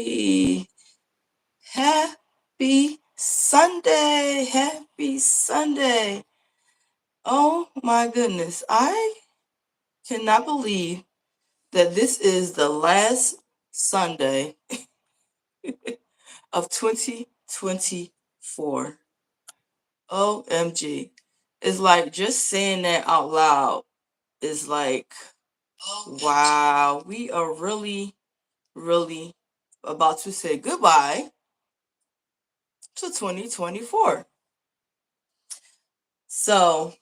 everybody. Happy Sunday. Happy Sunday. Oh my goodness. I cannot believe that this is the last Sunday of 2024. OMG. It's like just saying that out loud is like, wow, we are really, really about to say goodbye to 2024. So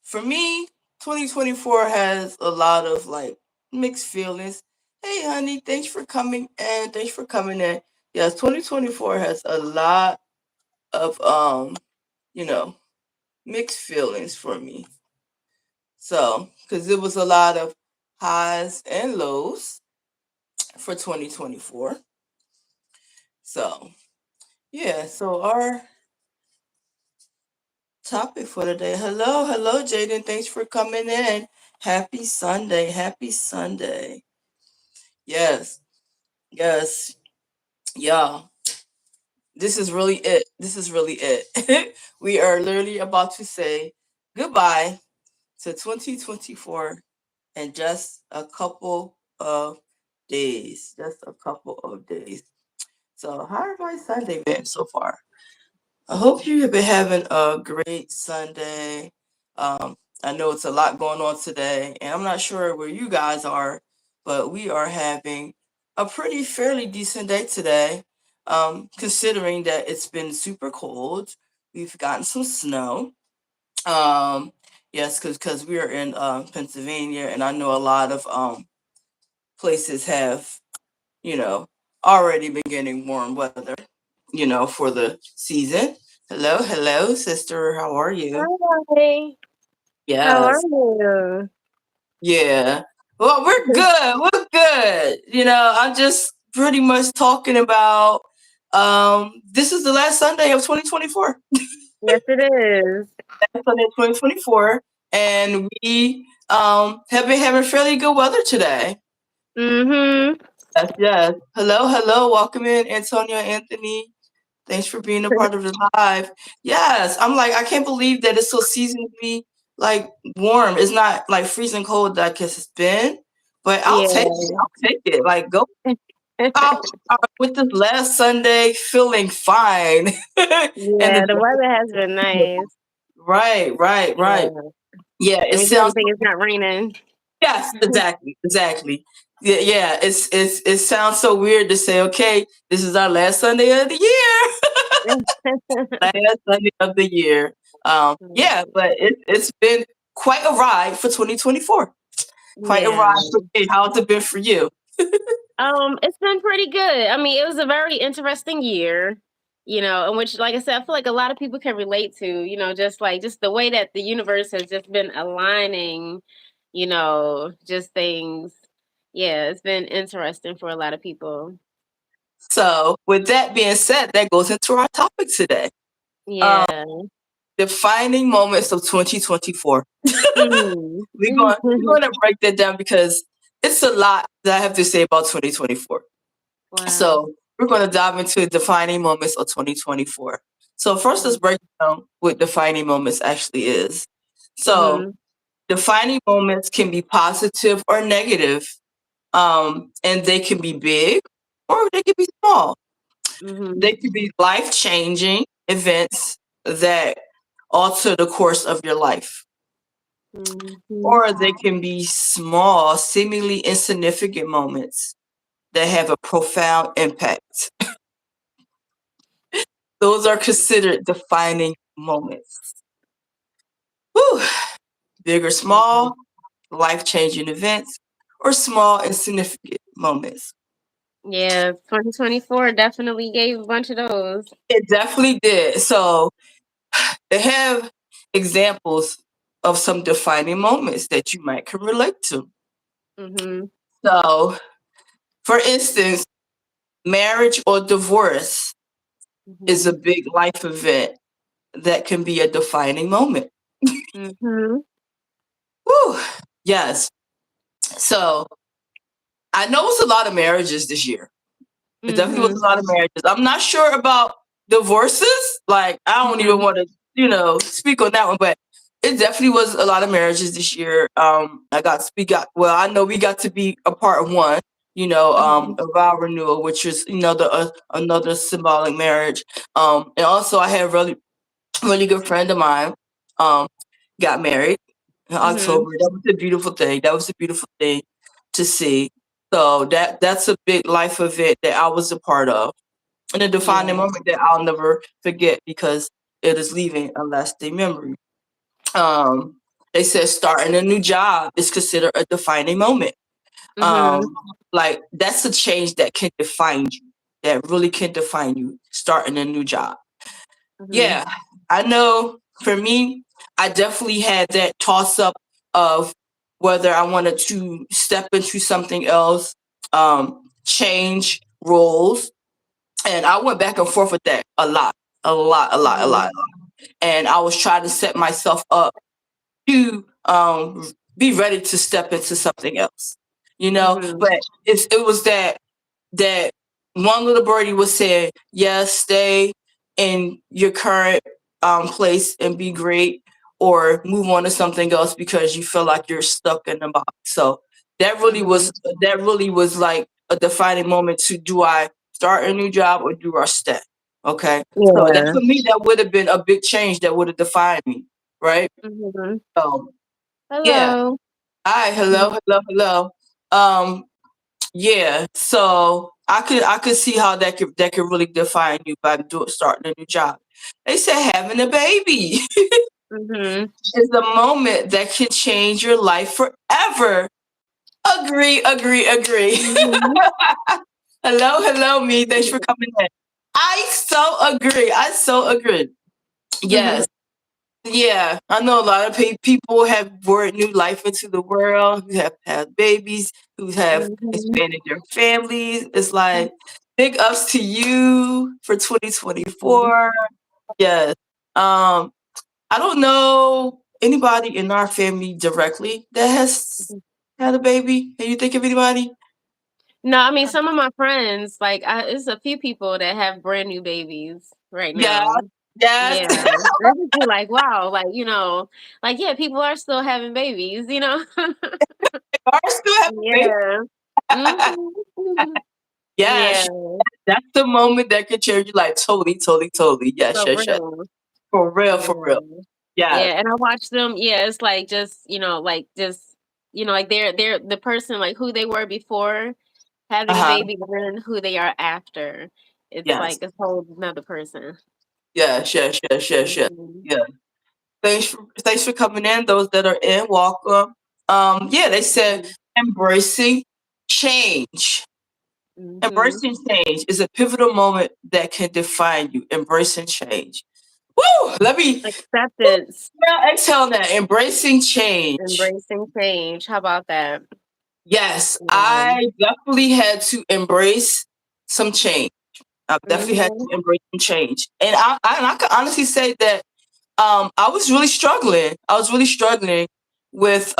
for me, 2024 has a lot of like mixed feelings. Hey honey, thanks for coming and thanks for coming in. Yes, 2024 has a lot of you know, mixed feelings for me. So, because it was a lot of highs and lows for 2024. So, yeah, so our topic for today. Hello, Jaden. Thanks for coming in. Happy Sunday. Happy Sunday. Yes, yes, y'all. This is really it. This is really it. We are literally about to say goodbye to 2024 in just a couple of days. Just a couple of days. So, how have my Sunday been so far? I hope you have been having a great Sunday. I know it's a lot going on today, and I'm not sure where you guys are, but we are having a pretty fairly decent day today, considering that it's been super cold. We've gotten some snow. Um, yes, because we are in Pennsylvania, and I know a lot of places have, you know, already been getting warm weather, for the season. Hello, sister. How are you? Hi, how are Yes. you? Yeah. Well, we're good. We're good. I'm just pretty much talking about this is the last Sunday of 2024. Yes, it is. Last Sunday of 2024. And we have been having fairly good weather today. Mm-hmm. Yes, yes. Hello. Welcome in, Antonio Anthony. Thanks for being a part of the live. Yes, I'm like, I can't believe that it's so seasonably like warm. It's not like freezing cold that I guess it's been, but I'll take it. Yeah. I'll take it. Like go out with this last Sunday feeling fine. And Yeah, the weather has been nice. right. Yeah. Yeah, It it makes me sounds think it's not raining. yes, exactly. Yeah. It sounds so weird to say, okay, this is our last Sunday of the year. Last Sunday of the year. Yeah, but it's been quite a ride for 2024. Quite a Yeah. ride for me. How's it been for you? It's been pretty good. I mean, it was a very interesting year, in which, like I said, I feel like a lot of people can relate to, just the way that the universe has just been aligning, just things. Yeah, it's been interesting for a lot of people. So, with that being said, that goes into our topic today. Um, Yeah. Defining moments of 2024. Mm. We're going to break that down because it's a lot that I have to say about 2024. Wow. So we're going to dive into defining moments of 2024. So first, let's break down what defining moments actually is. So Mhm. defining moments can be positive or negative, and they can be big or they can be small. They Mhm. can be life changing events that alter the course of your life, Mhm. or they can be small, seemingly insignificant moments that have a profound impact. Those are considered defining moments. Whew. Big or small, life changing events, or small insignificant moments. Yeah, 2024 definitely gave a bunch of those. It definitely did. So they have examples of some defining moments that you might can relate to. Mhm. So, for instance, marriage or divorce is a Mhm. big life event that can be a defining moment. Mhm. Whew. Yes. So I know it's a lot of marriages this year. It definitely was Mhm. a lot of marriages. I'm not sure about divorces. Like, I don't even Mhm. want to, speak on that one, but it definitely was a lot of marriages this year. I got speak out. Well, I know we got to be a part of one. Mhm. A vow renewal, which is the another symbolic marriage. And also I had a really good friend of mine, um, got married in Mhm. October. That was a beautiful thing. That was a beautiful thing to see. So that's a big life event that I was a part of, and a defining Yeah. moment that I'll never forget because it is leaving a lasting memory. Um, they said starting a new job is considered a defining moment. Mhm. Um, like that's a change that can define you. That really can define you. Starting a new job. Mhm. Yeah, I know for me, I definitely had that toss up of whether I wanted to step into something else, change roles. And I went back and forth with that a lot, a lot, a lot, a lot. Mhm. And I was trying to set myself up to be ready to step into something else, Mhm. but it was that one little birdie was saying, yes, stay in your current place and be great, or move on to something else because you feel like you're stuck in the box. So Mhm. that really was like a defining moment to, do I start a new job or do I stay? Okay. So that Yeah. for me, that would have been a big change that would have defined me. Right. Mhm. So yeah. Hello. Hi, hello, hello, hello. Um, yeah, so I could see how that could really define you by starting a new job. They said having a baby Mhm. is a moment that can change your life forever. Agree, agree, agree. Mhm. Hello, hello, me. Thanks for coming in. I so agree. I so agree. Mhm. Yes. Yeah, I know a lot of people have brought new life into the world, who have had babies, who have Mhm. expanded their families. It's like big ups to you for Mhm. 2024. Yes. Um, I don't know anybody in our family directly that has had a baby. Can you think of anybody? No, I mean some of my friends, like, it's a few people that have brand new babies right Yeah, now. yes. Yeah, that just be like, wow, like, like, yeah, people are still having babies. Are still have a baby. Yeah. Mhm. Yeah, Yes, that's the moment that could change your life. Totally, totally, totally. Yes, for yes, yes. real. For real, for real. Yeah. Yes. Yeah, and I watch them, yeah, it's like just, like just, like they're the person like who they were before having a Uh-huh. baby and then who they are after. It's Yes. like a whole another person. Yes, yes, yes, yes, yes. Mhm. Yeah. Thanks for coming in. Those that are in, welcome. Yeah, they said Mhm. embracing change. Mhm. Embracing change is a pivotal moment that can define you. Embracing change. Woo! Let me Acceptance, exhale that. Embracing change. embracing change. How about that? Yes, Yeah. I definitely had to embrace some change. I've definitely had Mhm. to embrace some change. And I can honestly say that I was really struggling. I was really struggling with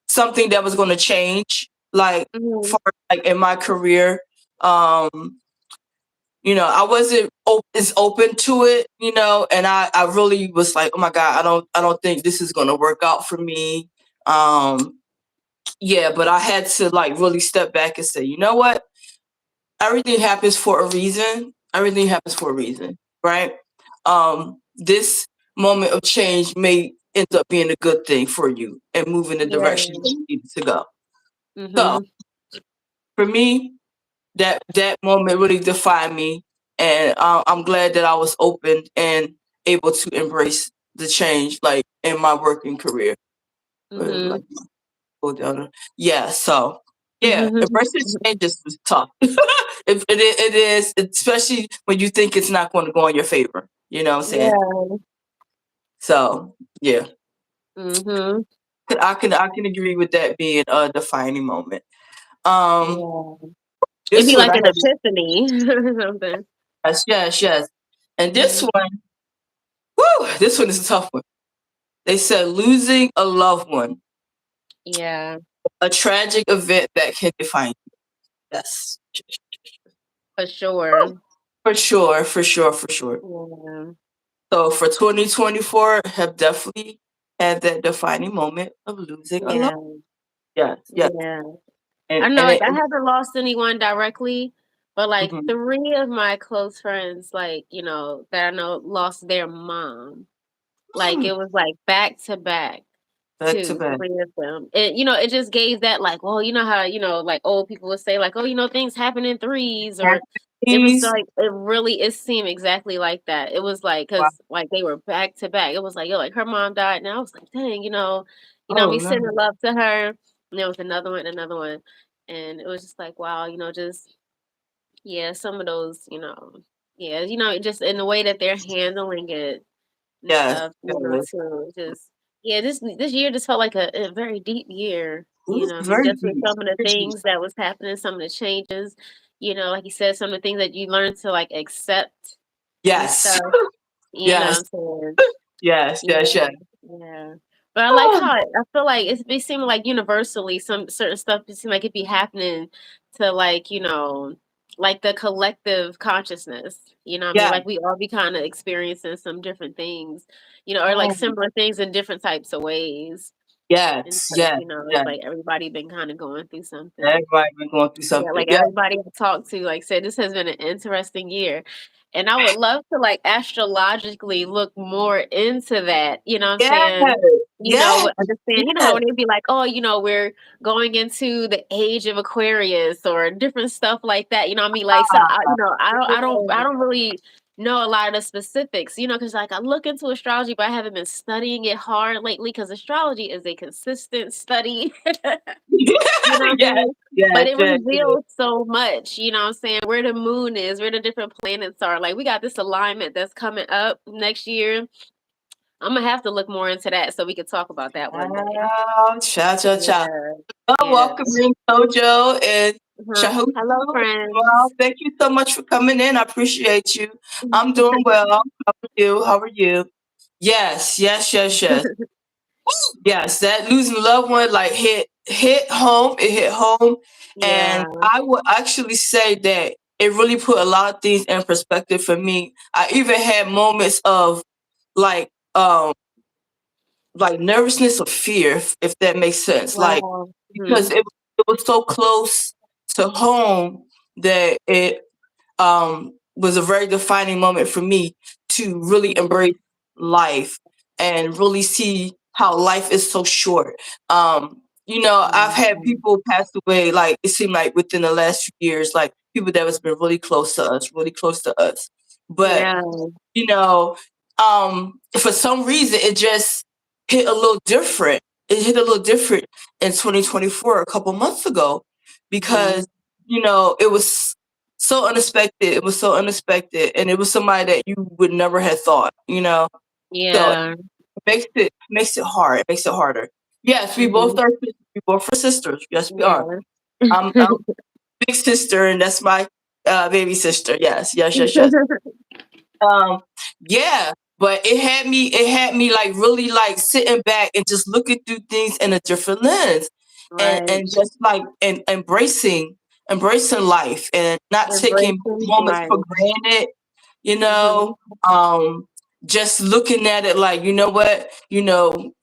something that was going to change, like Mhm. far like in my career. Um, I wasn't as open to it, and I really was like, oh my God, I don't think this is going to work out for me. Um, yeah, but I had to like really step back and say, you know what? Everything happens for a reason. Everything happens for a reason, right? This moment of change may end up being a good thing for you and move in the direction Yeah. that you need to go. So Mhm. for me, that moment really defined me, and I'm glad that I was open and able to embrace the change, like in my working career. Mhm. Like, go down. Yeah. So yeah, Mhm. embracing changes is tough. It is, especially when you think it's not going to go in your favor. You know what I'm saying? Yeah. So yeah, Mhm. I can agree with that being a defining moment. Um, Yeah. It'd this be one like I an had, epiphany or something. yes, yes, yes, and this Mhm. one, whoo, this one is a tough one. They said losing a loved one, Yeah. a tragic event that can define you. Yes. For sure. For sure, for sure, for sure. Yeah. So for 2024, have definitely had that defining moment of losing a love. Yeah. Yes, yes. Yeah. And I know, and like, it, I haven't lost anyone directly, but like mhm. three of my close friends, like, that I know lost their mom. Like Mm, it was like back to back. back to Two, back. three of them. And it just gave that like, well, you know how, like old people would say like, oh, things happen in threes or it was Happy. like it seemed exactly like that. It was like Wow. cuz like they were back to back. It was like, yo, like her mom died and I was like, dang, Oh me no. sending love to her. And there was another one, another one. And it was just like, wow, just yeah, some of those, yeah, just in the way that they're handling it and Yes, stuff, yes. too. Just yeah, this year just felt like a very deep year. It was I mean, very just with deep. some of the Very deep. things that was happening, some of the changes, like you said, some of the things that you learned to like accept and Yes. stuff. Yes. I'm saying? Yes. Yeah, Yes. Yes. yeah. But I like Oh, how I feel like it's be seeming like universally some certain stuff it seem like it be happening to like, like the collective consciousness. What I mean? yeah. Like we all be kind of experiencing some different things, or like Oh, similar things in different types of ways. And yes. stuff, Yes. it's Yes. like everybody been kind of going through something. Everybody been going through Yeah, something. like Yeah. everybody I talked to, like said, this has been an interesting year. And I would love to like astrologically look more into that. You know what I'm Yes. saying? Yes. Understand, how Yes. when they'd be like, oh, we're going into the age of Aquarius or different stuff like that. You know what I mean? Like, so, I don't really know a lot of the specifics, because like I look into astrology, but I haven't been studying it hard lately because astrology is a consistent study. You know what I Yes. mean? But Yes. it Yes. Yes. reveals so much, what I'm saying, where the moon is, where the different planets are. Like we got this alignment that's coming up next year. I'm gonna have to look more into that so we can talk about that one day. Wow. Cha cha cha. Yeah. Well, Yeah. welcome in, Sojo and Uh-huh. Shahuku. Hello, Well, friends. thank you so much for coming in. I appreciate you. I'm doing well. How are you? How are you? Yes, yes, yes, yes. Yes, that losing a loved one like hit home. It hit home, Yeah. and I would actually say that it really put a lot of things in perspective for me. I even had moments of like um like nervousness or fear, if that makes sense. Like Wow. because Hmm. it was so close to home that it was a very defining moment for me to really embrace life and really see how life is so short. I've had people pass away, like it seemed like within the last few years, like people that has been really close to us, really close to us. But Yeah. you know, for some reason it just hit a little different. It hit a little different in 2024 a couple months ago Hmm. because, it was so unexpected. It was so unexpected. And it was somebody that you would never have thought. So Yeah. it makes it hard. It makes it harder. Yes, Hmm. we both are sisters. Yes, we are. Yeah. I'm big sister and that's my baby sister. Yes, yes, yes, yes. Um, yeah, but it had me like really like sitting back and just looking through things in a different lens Right. and just like and embracing life and not taking Embracing moments for life. granted, you Hmm. know. Um just looking at it like, you know what,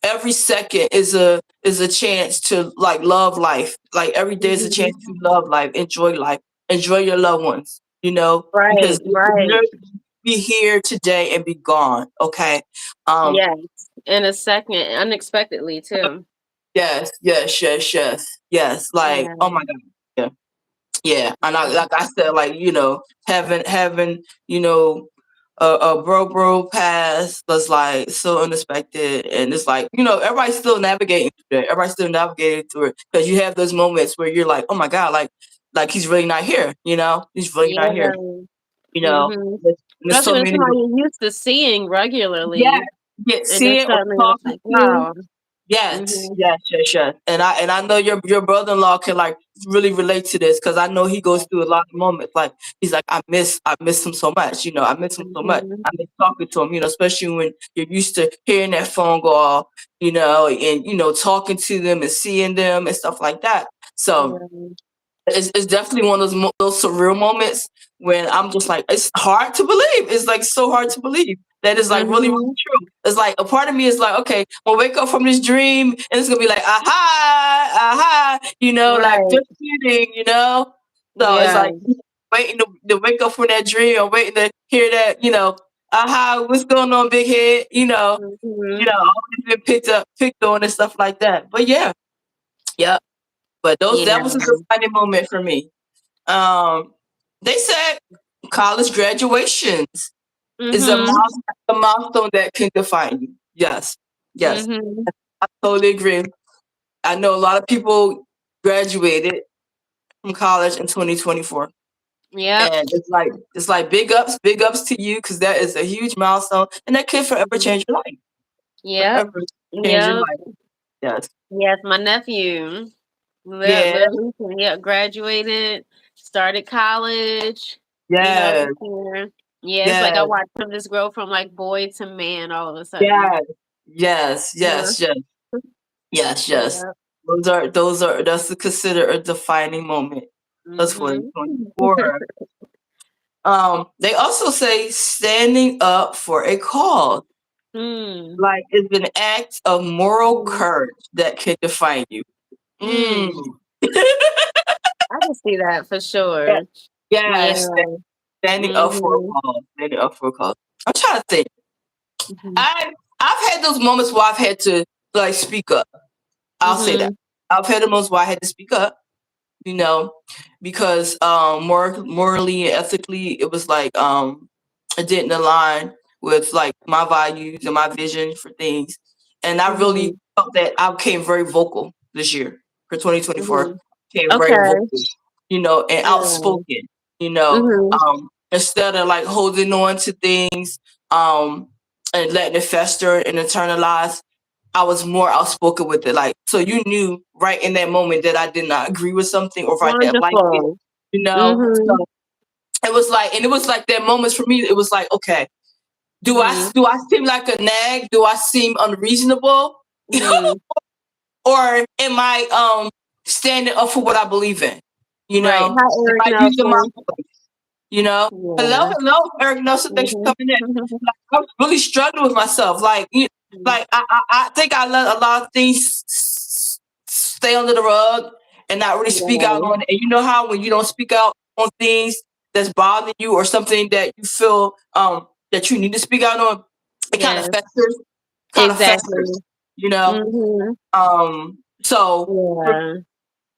every second is a chance to like love life. Like every day is a chance Hmm. to love life, enjoy your loved ones, because Right. they could Right. literally be here today and be gone. Okay. Um, Yes, in a second, unexpectedly too. yes, yes, yes, yes, yes. Like, oh Yeah, my God. Yeah. Yeah. And like I said, like, having, a bro pass was like so unexpected. And it's like, everybody's still navigating through it. Everybody's still navigating through it. Because you have those moments where you're like, oh my God, like he's really not here, he's really not here. yeah. You know, Mhm. there's Especially so when it's many. somebody you're used to seeing Yeah, regularly, yeah, and then see it or suddenly it's talking like, to. wow. Yes, Mhm. yes, yes, yes. And I know your brother-in-law can like really relate to this because I know he goes through a lot of moments. Like he's like, I miss him so much. I miss him so much. Mhm. I miss talking to him. Especially when you're used to hearing that phone call. And talking to them and seeing them and stuff like that. So Yeah. it's definitely one of those surreal moments when I'm just like, it's hard to believe. It's like so hard to believe that it's like really, really Mhm. true. It's like a part of me is like, okay, I'll wake up from this dream and it's gonna be like, aha, aha, like Right. just kidding, So it's Yeah. like waiting to wake up from that dream or waiting to hear that, aha, what's going on, big head, Mhm. always been picked on and stuff like that. But yeah, yeah. But that Yeah. was a defining moment for me. Um, they said college graduations is Mhm. a milestone that can define you. Yes, yes, Mhm. I totally agree. I know a lot of people graduated from college in 2024, Yep. and it's like big ups to you because that is a huge milestone, and that could forever Mhm. change your life. Yep. Forever change your Yep. life. Yes, Yes, my nephew. yeah, Literally, yeah, graduated, started college, yes, this year. Yeah, it's like I yes, watched him just grow from like boy to man all of a sudden. yes, yes, Yeah. yes, yes. Yes, yes. Yeah. That's considered a defining moment of Mhm. 2024. They also say standing up for a cause, Mm. like is an act of moral Mhm. courage that can define you. Mm. Mm. I can see that for Yeah. sure. Yeah. Yes, standing up for a Mhm. cause. Standing up for a cause. I'm trying to think. Mhm. I've had those moments where I've had to like speak up. I'll say that. Mhm. I've had the moments where I had to speak up, you know, because morally and ethically it was like it didn't align with like my values and my vision for things. And I really Mhm. felt that I became very vocal this year for 2024. Mhm. Became very Okay. vocal, and Yeah. outspoken, Mhm. instead of like holding on to things um and letting it fester and internalize. I was more outspoken with it. Like, so you knew right in that moment that I did not agree with something or if I didn't like it, Wonderful. Mhm. So it was like, and it was like that moments for me. It was like, okay, Mhm. do I seem like a nag? Do I seem unreasonable? Mhm. Or am I standing up for what I believe in? Right. Hi, Am Eric I using my Nelson. voice? You know, Yeah. hello, Eric Nelson. Thanks for Mhm. coming in. Like, I was really struggling with myself. Like, Mhm. I think I let a lot of things stay under the rug and not really speak out Yeah. on it. And you know how when you don't speak out on things that's bothering you or something that you feel that you need to speak out on, it Yes. kind of festers, Exactly. you know. Mhm. So for Yeah.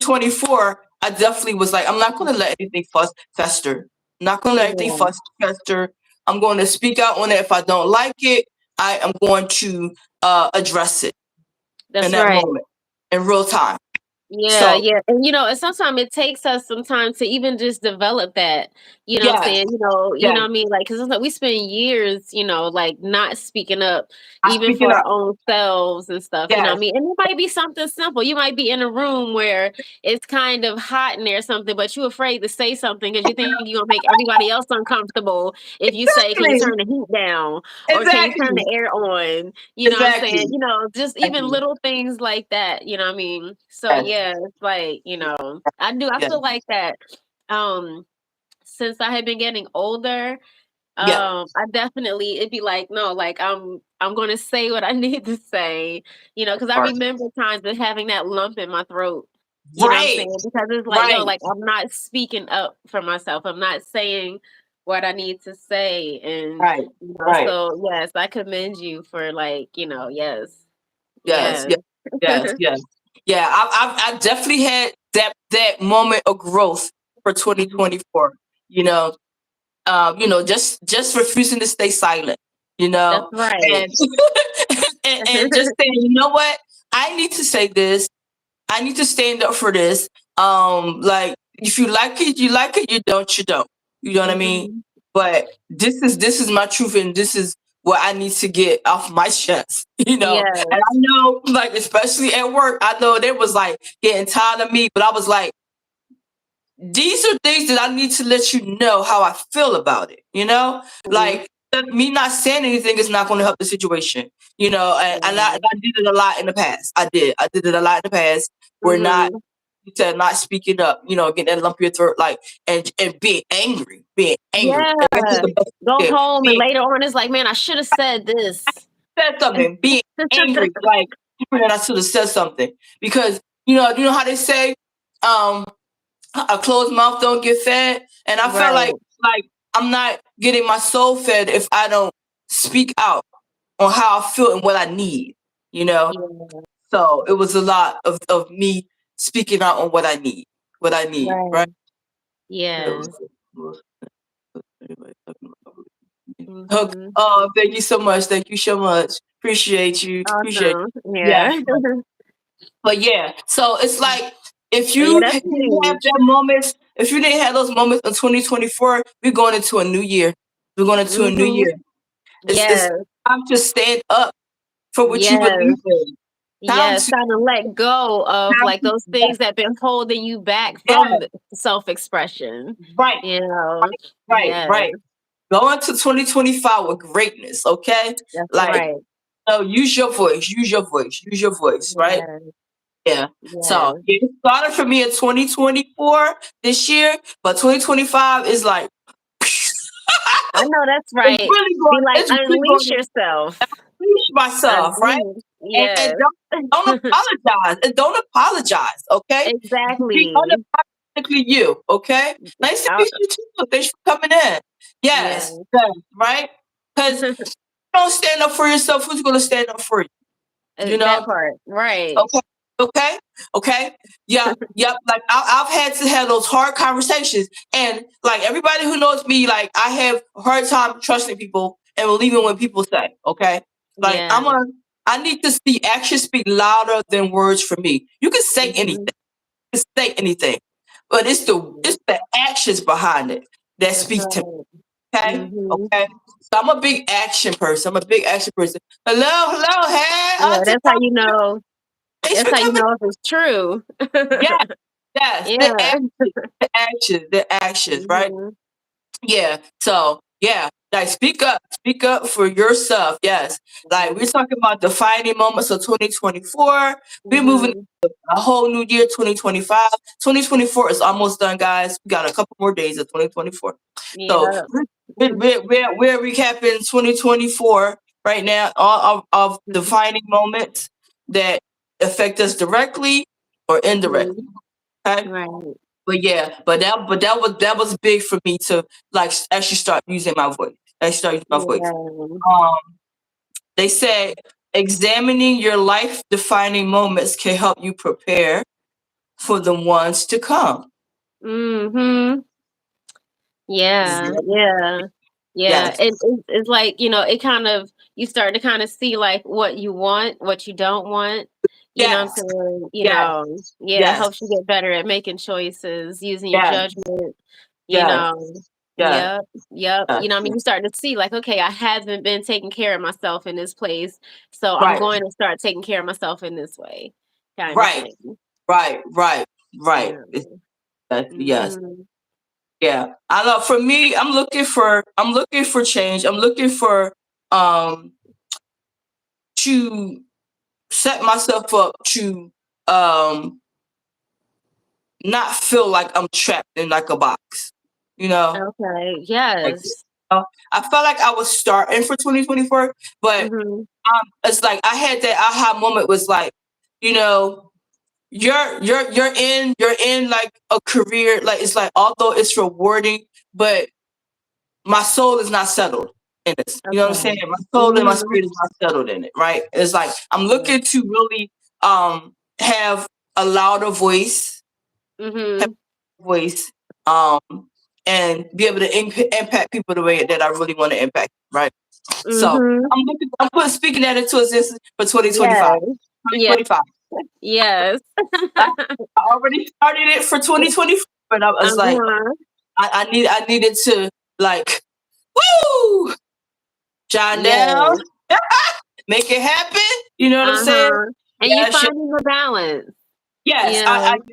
24, I definitely was like, I'm not going to let anything fester. I'm not going to let anything Yeah. fester. I'm going to speak out on it. If I don't like it, I am going to address it in That's that right. moment in real time. Yeah, So, yeah. And sometimes it takes us some time to even just develop that, what I'm yes, saying? yes, What I mean? Like, because it's like we spend years, like not speaking up, I'm even for speaking our up. own selves and stuff, you know what I Yes, mean? And it might be something simple. You might be in a room where it's kind of hot in there or something, but you're afraid to say something because you think you're gonna make everybody else uncomfortable if you say, can you exactly, turn the heat down? Or can you turn exactly, the air on? You know what I'm saying? exactly, Just even exactly. little things like that, you know what I mean? So Yes, yeah, it's like, I yes, feel like that um since I had been getting older, yeah, I definitely it'd be like, no, like I'm gonna say what I need to say, because I right, remember times of having that lump in my throat. You know what I'm right, saying? Because it's like, yo, right, like I'm not speaking up for myself. I'm not saying what I need to say. And right, right. so yes, I commend you for like, yes. Yes, Yes. yes, yes, yes. Yeah, I definitely had that moment of growth for Mhm. 2024. You know, just refusing to stay silent. That's right. And and just saying, you know what, I need to say this. I need to stand up for this. Like if you like it, you like it. You don't, you don't. You know what I mean? Mhm. But this is my truth, and this is what I need to get off my chest. And I Yes. know, like especially at work, I know they was like getting tired of me, but I was like, these are things that I need to let you know how I feel about it. Mhm. Like me not saying anything is not going to help the situation. And I Yeah. did it a lot in the past. I did it a lot in the past. We're not Mhm. you said, not speaking up, getting that lump in your throat, like, and being angry, Yeah. And this is the best Go thing, home and being later on it's like, man, I should have said this. said something, being angry, like, I should have said something, because you know how they say, um, a closed mouth don't get fed, and I felt Right. like I'm not getting my soul fed if I don't speak out on how I feel and what I need, you know. Yeah. So it was a lot of me speaking out on what I need, right? Right. It was, Yes. okay. Mhm. Oh, thank you so much. Thank you so much. Appreciate you. Appreciate Awesome. you. Yeah. Yeah. But yeah, so it's like, if But yeah, you that's didn't have huge. that moments, if you didn't have those moments in 2024, we're going into a new year. We're going into a new Mhm. year. It's Yes. time to stand up for what you Yes. believe in. Time Yes. to Time to let go of time like to those things that been holding you back yeah, from self-expression. right, You know. Yes. right. Go into 2025 with greatness, okay? That's Like, right. use your voice, use your voice, right? Yes. Yeah. So Yes. it started for me in 2024 this year, but 2025 is like, I know that's it's right. really Be going, like, it's really going unleash to yourself. unleash myself, right? Unleash. And Yes. don't apologize. And don't apologize, okay? Be Exactly. unapologetically you, okay? Nice to Uh, meet you too. Thanks for coming in. yeah. Yes, right? Because don't stand up for yourself, who's going to stand up for you? You know? That part. Right. Okay, okay, okay. Yeah, yep. Like, I've had to have those hard conversations, and like, everybody who knows me, like, I have a hard time trusting people and believing what people say. Okay, like, Yeah. I need to see actions speak louder than words for me. You can say anything, Mhm. but it's the actions behind it that That's speak to me. right. Okay, Mhm. okay. So I'm a big action person. I'm a big action person. Hello, hey, Yeah, Auntie that's how Pop. you know. Thanks That's for how you coming. know if it's true. Yes, yes, Yeah. the actions, right? Mhm. Yeah. So yeah, like, speak up for yourself. Yes. Like, we're talking about defining moments of 2024. We're moving Mhm. a whole new year, 2025. 2024 is almost done, guys. We got a couple more days of 2024. So Yeah. we're recapping 2024 right now, all of Mhm. defining moments that affect us directly or indirectly. Mhm. Okay. Right. But that was big for me to, like, actually start using my voice. I start using my voice. Yeah. Um, they say examining your life defining moments can help you prepare for the ones to come. Mhm. Yeah, Yes, yeah, yeah. yes, It's like, it kind of, you start to kind of see like what you want, what you don't want. You know what I'm yes, saying? yes, Yeah, it yes, helps you get better at making choices, using your yes, judgment, you yes, know. yes, Yep, yep. yes. I mean, you start to see like, okay, I haven't been taking care of myself in this place, so I'm Right, going to start taking care of myself in this way, kind of right, thing. right. Yeah. Yes. Mhm. Yeah, I know. For me, I'm looking for change. I'm looking for um to set myself up to um not feel like I'm trapped in, like, a box. You know, Okay. like, Yes. I felt like I was starting for 2024, but Mhm. it's like I had that aha moment. Was like, you know, you're in like a career. Like, it's like, although it's rewarding, but my soul is not settled in this. You know what I'm saying? Okay. My soul and my Mhm. spirit is not settled in it, right? It's like, I'm looking to really have a louder voice, have Mhm. a voice, um, and be able to impact people the way that I really want to impact, right? So Mhm. I'm putting speaking that into existence for 2025. Yes. Yes. 2025. Yes. I, I already started it for 2024, but I was like, Uh-huh. I needed to, like, woo, John down, Yes. make it happen. You know what I'm saying? Uh-huh. And you Yeah, sure. finding the balance. Yes, You I know.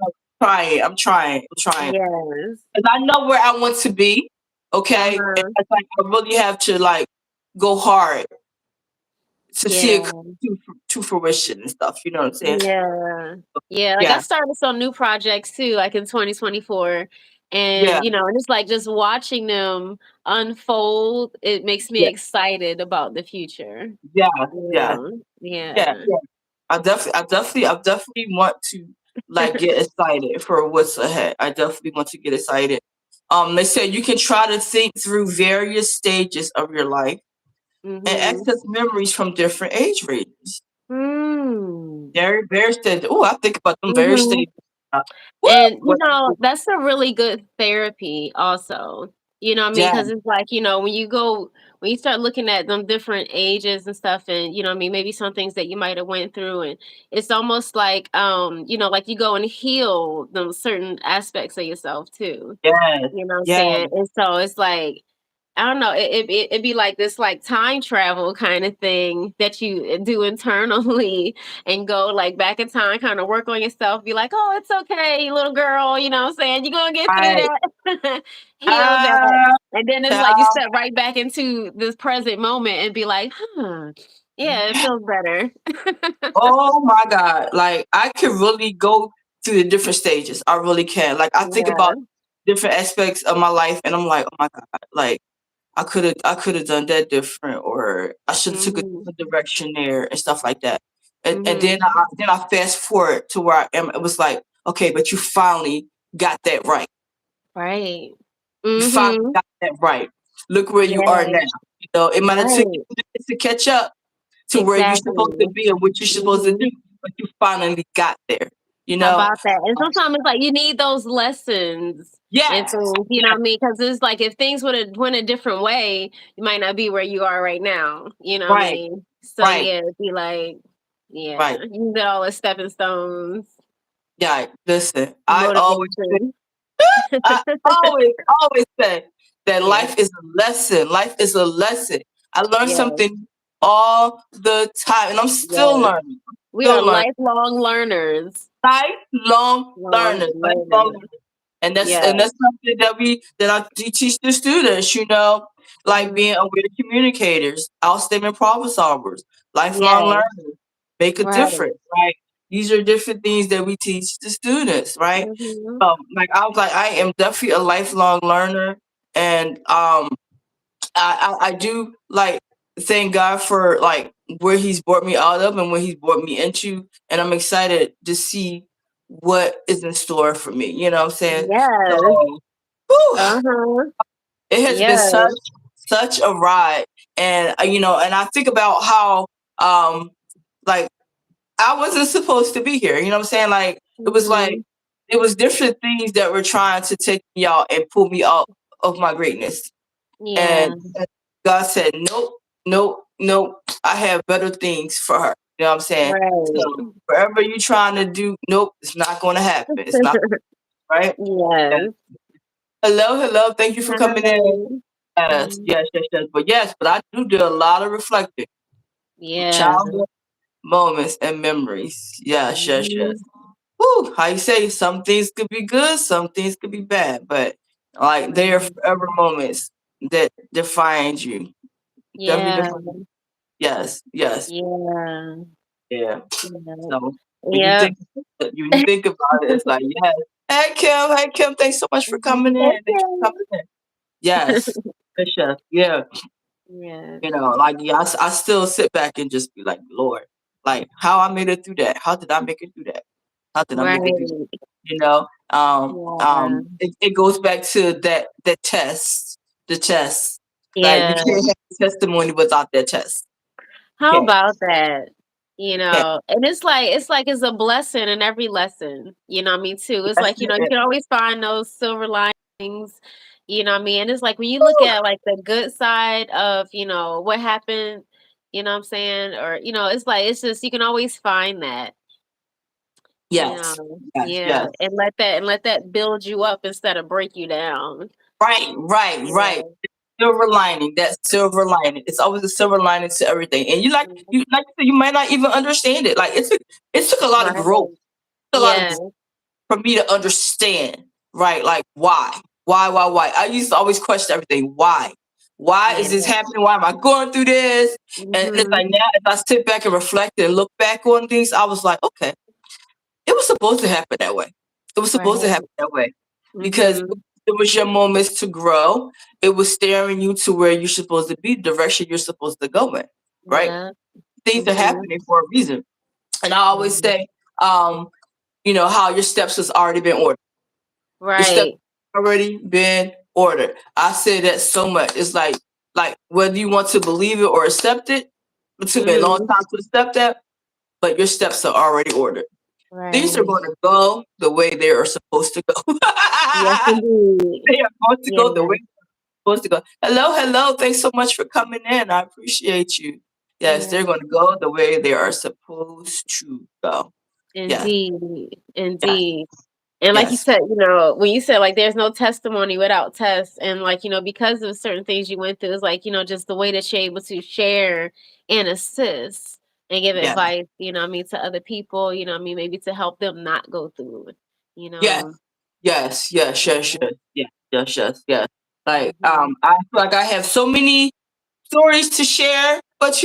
trying. I'm trying. Yes. Because I know where I want to be. Okay, and Uh-huh. it's like, I really have to, like, go hard to see it Yeah. come to fruition and stuff. You know what I'm saying? Yeah. Yeah, like, I Yeah, started some new projects too, like, in 2024, yeah, and, and it's like just watching them unfold, it makes me yeah, excited about the future. yeah, yeah, yeah, Yeah. yeah. I definitely want to like get excited for what's ahead. I definitely want to get excited. They said you can try to think through various stages of your life and Mhm. access memories from different age ranges. Mm. Very stages. Oh, I think about them very Mhm. stages. Woo! And, What? that's a really good therapy also. You know what I mean? Yeah, Because it's like, when you start looking at them different ages and stuff and, what I mean, maybe some things that you might have went through, and it's almost like, like you go and heal those certain aspects of yourself too. yes, You know what I'm yes. saying? And so it's like, I don't know. It'd be like this, like, time travel kind of thing that you do internally, and go like back in time, kind of work on yourself. Be like, oh, it's okay, little girl. You know what I'm saying? You're gonna get through Right. that, heal that, Ah, and then it's like you child. step right back into this present moment and be like, huh, yeah, it feels better. Oh my God. Like I can really go through the different stages. I really can. Like I think about Yeah. different aspects of my life and I'm like, oh my God, like I could have done that different or I should have took a Mhm. different direction there and stuff like that. And then Mhm. I fast forward to where I am. It was like, okay, but you finally got that right. Right. You finally Mhm. got that right. Look where you are now. Yes. You know, it might have taken Right. you minutes to catch up to where you're supposed to Exactly. be and what you're supposed to do, Mhm. but you finally got there. You How know? about that? And sometimes it's like you need those lessons and Yes, things, you know yes, what I mean? Because it's like if things would have went a different way, you might not be where you are right now. You know what I right, mean? So right, yeah, it'd be like, right. yeah, use it all as stepping stones, Yeah, listen, motivation. I always say that Yeah. life is a lesson. Life is a lesson. I learn Yeah. something all the time, and I'm still Yes. learning. We are Still learning. lifelong learners. Lifelong Long learners. Lifelong learners. learners. And that's Yeah. and that's something that I teach the students, like Mhm. being aware communicators, outstanding problem solvers, lifelong Yeah. learners, make a Right. difference, right? These are different things that we teach the students, right? Mhm. Like I was like, I am definitely a lifelong learner, and I do like thank God for like where He's brought me out of and where He's brought me into, and I'm excited to see what is in store for me. You know what I'm saying? Yes. So, whew, Uh-huh. it has been Yes. such a ride, and and I think about how like I wasn't supposed to be here. You know what I'm saying? Like it was like Mhm. it was different things that were trying to take me out and pull me out of my greatness. Yeah. And God said, nope, nope, nope. I have better things for her. You know what I'm saying? So Right. wherever you're trying to do, nope, it's not going to happen. It's not right. Yeah. Yes. Hello, hello. Thank you for coming in. Hi. Yes, Mhm. yes, yes, yes. But I do a lot of reflecting, Yeah. childhood moments and memories. Yes, yes, yes. Mhm. Whew, how you say some things could be good, some things could be bad, but like they are Mhm. forever moments that define you. Definitely Yeah. define. Yes, yes, Yeah. yeah. Yeah. So when you Yep. about it, it's like yes. Hey Kim, thanks so much for coming in. Thanks for Okay. coming in. Yes, good chef. Yeah, Yeah. like yeah, I still sit back and just be like, Lord, like how I made it through that. How did I make it through that? How did I make it through that? Right. You know, Yeah. it goes back to that test, the test. Like you Yeah. can't have testimony without that test. You How can't. about that? You And it's like it's a blessing in every lesson, you know what I mean, too. It's That's like, you it. can always find those silver linings, you know what I mean? And it's like when you look at like the good side of, what happened, you know what I'm saying? Or, it's like it's just you can always find that, Yes, yes, yeah, yes. and let that build you up instead of break you down. Right, right, right. Yeah. Silver lining. That silver lining. It's always a silver lining to everything. And Mhm. you might not even understand it. Like it took a lot of growth. Right. A lot of Yeah. growth for me to understand. Right, like why, why. I used to always question everything. Why? Why is Yeah. this happening? Why am I going through this? And it's Mhm. like now, if I sit back and reflect and look back on things, I was like, okay, it was supposed to happen that way. It was supposed to Right. happen that way because Mhm. it was your moments to grow. It was steering you to where you're supposed to be, the direction you're supposed to go in, right? Yeah. Things are Mhm. happening for a reason. And I always Mhm. say, um, how your steps has already been ordered. Your steps Right. already been ordered. I say that so much. It's like whether you want to believe it or accept it, it took me a long Mhm. time to accept that, but your steps are already ordered. Things are Right. going to go the way they are supposed to go. Yes, indeed. They are going to go the way Yeah. they're supposed to go. Hello, hello. Thanks so much for coming in. I appreciate you. Yes, they're Yeah. going to go the way they are supposed to go. Yes, Indeed. yes, Indeed. And like you yes, said, when you said like there's no testimony without tests, and like, because of certain things you went through, it's like, just the way that you're able to share and assist and give yes, advice, I mean, to other people, I mean, maybe to help them not go through it, you yes, know. yes, yes, yes, Yeah. yes, yes, yes, yes, yes. Like, Hmm. I feel like I have so many stories to share, but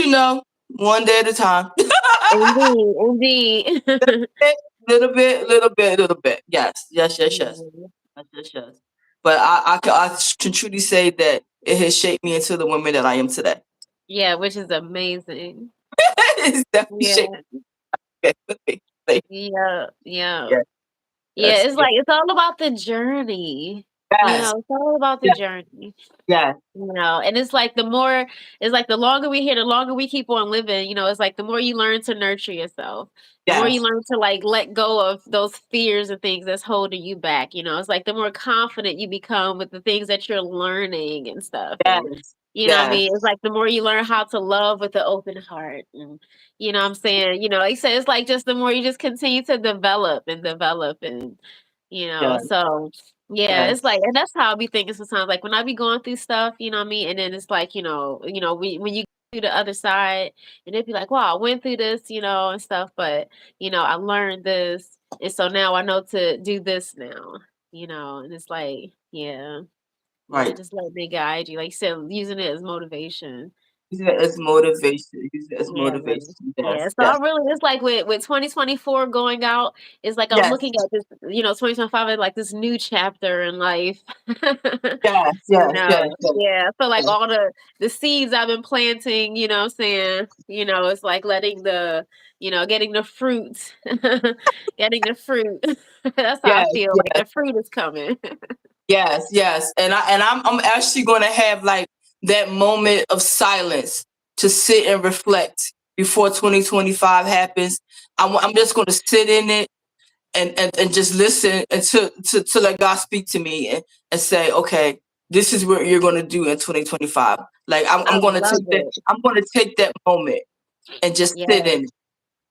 one day at a time. Indeed, indeed. Little bit, little bit, little bit. Yes, yes, yes, yes, Yeah. yes, yes, yes. But I can truly say that it has shaped me into the woman that I am today. Yeah, which is amazing. It's definitely shaped Yeah. me. Like, Yeah. Yeah. yes, Yeah, yes, it's yes, like it's all about the journey. yes, It's all about the yes, journey. yes, And it's like the longer we here, the longer we keep on living, it's like the more you learn to nurture yourself, the more you yes, learn to like let go of those fears and things that's holding you back. It's like the more confident you become with the things that you're learning and stuff. And yes, what I yes, mean? It's like the more you learn how to love with an open heart. And what I'm saying, like I said, it's like just the more you just continue to develop and develop yes, so yeah, yes, it's like, and that's how I be thinking sometimes. Like when I be going through stuff, you know what I mean, and then it's like, when you go to the other side, and they be like, "Wow, I went through this," and stuff. But I learned this, and so now I know to do this now, And it's like, yeah, yeah, right. just let me guide you. Like you said, using it as motivation. Use it as motivation. Use it as Yeah, motivation. yeah. Yes, So I yes, really, it's like with 2024 going out, it's like I'm yes, looking at this, 2025 as like this new chapter in life. yes, yes, yes, yes, Yeah. I feel like yes, all the seeds I've been planting, what I'm saying, it's like letting getting the fruit, getting the fruit. That's how I yes, feel like yes. the fruit is coming. Yes, yes. And I'm actually gonna have like that moment of silence to sit and reflect before 2025 happens. I'm just gonna sit in it and just listen and to let God speak to me and say, okay, this is what you're gonna do in 2025. Like I I'm gonna love take that, it. I'm gonna take that moment and just sit Yes, in it.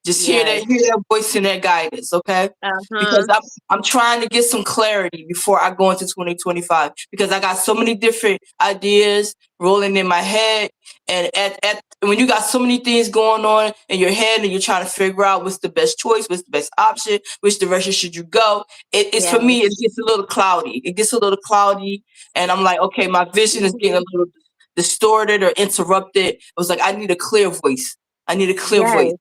Just yes. hear that voice and that guidance, okay? Because Uh-huh. I'm trying to get some clarity before I go into 2025 because I got so many different ideas rolling in my head. And at when you got so many things going on in your head and you're trying to figure out what's the best choice, what's the best option, which direction should you go, it's for Yes. me, it gets a little cloudy. It gets a little cloudy, and I'm like, okay, my vision is getting Mhm. a little distorted or interrupted. It was like I need a clear voice. I need a clear voice Yes.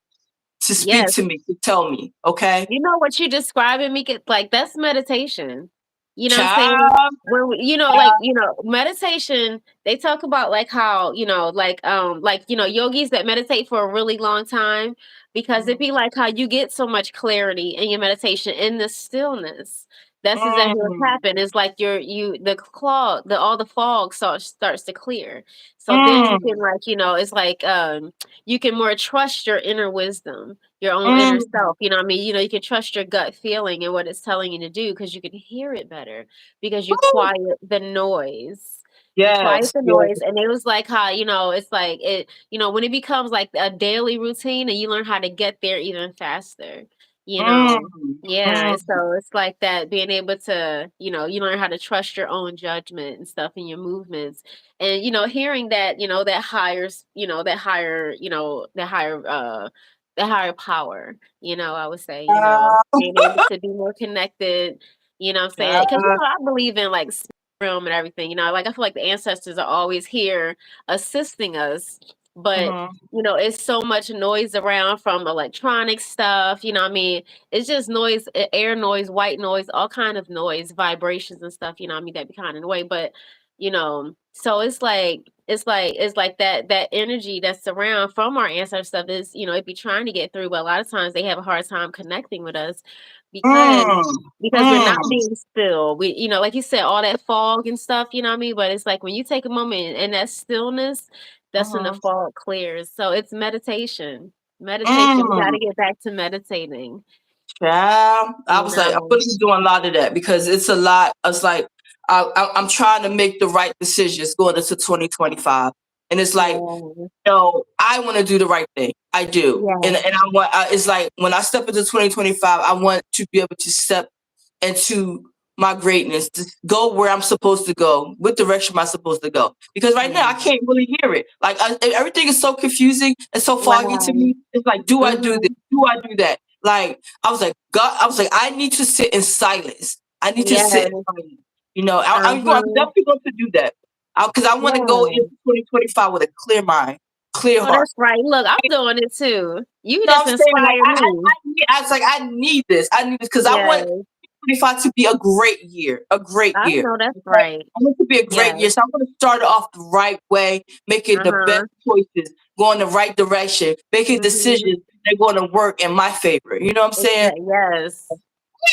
to speak Yes. to me, to tell me, okay? You know what you describing me like that's meditation. You know what I'm saying? Child, When child, meditation, they talk about like how, like yogis that meditate for a really long time because it'd mm, be like how you get so much clarity in your meditation in the stillness. That's exactly what's mm, happened. It's like the clog, all the fog starts to clear. So then you can mm, like, it's like you can more trust your inner wisdom, your own inner mm. self. You know what I mean? You can trust your gut feeling and what it's telling you to do because you can hear it better because you Woo! quiet the noise. You quiet Yes, the yes, noise. And it was like how, it's like it, when it becomes like a daily routine and you learn how to get there even faster, you know. mm, Yeah, and mm. so it's like that being able to, you learn how to trust your own judgment and stuff in your movements. And hearing that, that higher, the higher power, I would say, Child, being able to be more connected, what I'm saying? Because, child, I believe in like room and everything. Like I feel like the ancestors are always here assisting us, but Mm-hmm. it's so much noise around from electronic stuff. It's just noise, air noise, white noise, all kind of noise, vibrations and stuff. That be kind of in the way, but so it's like that energy that's around from our ancestor stuff is it be trying to get through, but a lot of times they have a hard time connecting with us because Mm, because we're not mm, being still. We, like you said, all that fog and stuff, But it's like when you take a moment and that stillness, that's when the mm, fog clears. So it's meditation. Meditation. We got mm. to get back to meditating, Yeah, I you was like, I'm know. really doing a lot of that because it's a lot. It's like I'm trying to make the right decisions going into 2025, and it's like, Yeah. I want to do the right thing. I do, and Yeah. I want. It's like when I step into 2025, I want to be able to step into my greatness, to go where I'm supposed to go, what direction am I supposed to go? Because right now I Yeah. can't really hear it. Like everything is so confusing and so foggy to Right. me. It's like, do I do this? Mhm. Do I do that? Like I was like, God, I was like, I need to sit in silence. I need to sit in Yes. silence. I'm Uh-huh. definitely going to do that because I want to go into Yeah. 2025 with a clear mind, clear Oh, heart. that's right. Look, I'm doing it too. You You know just what I'm saying? Like inspire me. I was like, I need this. I need this because I want Yes. 25 to be a great year, a great I year. know that's Okay? right. I want it to be a great Yes. year. So I'm going to start it off the right way, making the best Uh-huh. choices, going the right direction, making Mhm. decisions that are going to work in my favor. You know what I'm saying? Exactly. Yes.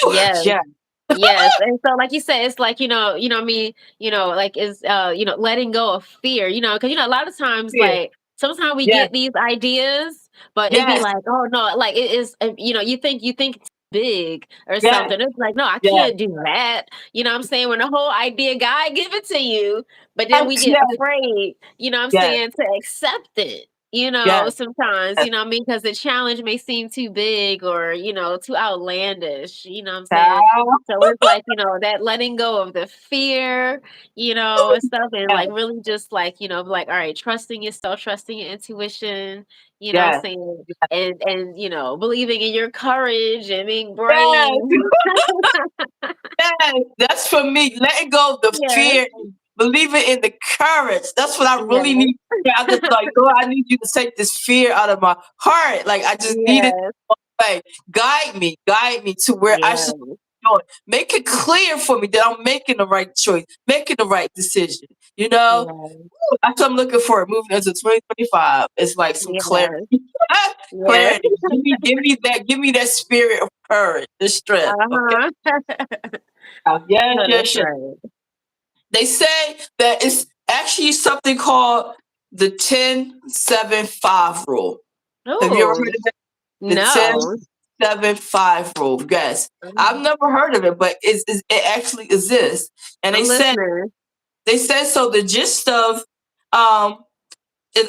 Whew, Yes. yeah, Yes. And so like you said, it's like, what I mean, like is letting go of fear, because a lot of times fear. like sometimes we Yes, get these ideas, but it'd be yes, like, oh no, like it is you think it's big or yes, something. It's like, no, I yes, can't do that. You know what I'm saying? When the whole idea God give it to you, but then we yes, get afraid, what I'm yes, saying, to accept it. yes, Sometimes, yes. what I mean? Because the challenge may seem too big or, too outlandish, what I'm saying? Child. So it's like, that letting go of the fear, and stuff, and Yes, like really just like, like, all right, trusting yourself, trusting your intuition, yes, saying, and believing in your courage and being brave. yes. Yes, that's for me. Letting go of the Yeah. fear and believing in the courage. That's what I really Yeah. need. Yeah, I just like, Lord, I need you to take this fear out of my heart. Like I just need it Yes. away. Guide me to where I should Yes. be going. Make it clear for me that I'm making the right choice, making the right decision. You know, Yes. that's what I'm looking for. Moving into 2025, it's like some clarity. Yes. Yes. Clarity. Give me that spirit of courage, the strength. Okay. Uh-huh. Yes, No, that's yes, yes. right. They say that it's actually something called the 10-7-5 rule. Have you ever Oh, heard of it? The ten no. seven five rule. Yes. I've never heard of it, but it actually exists. And I'm listening. they said so the gist um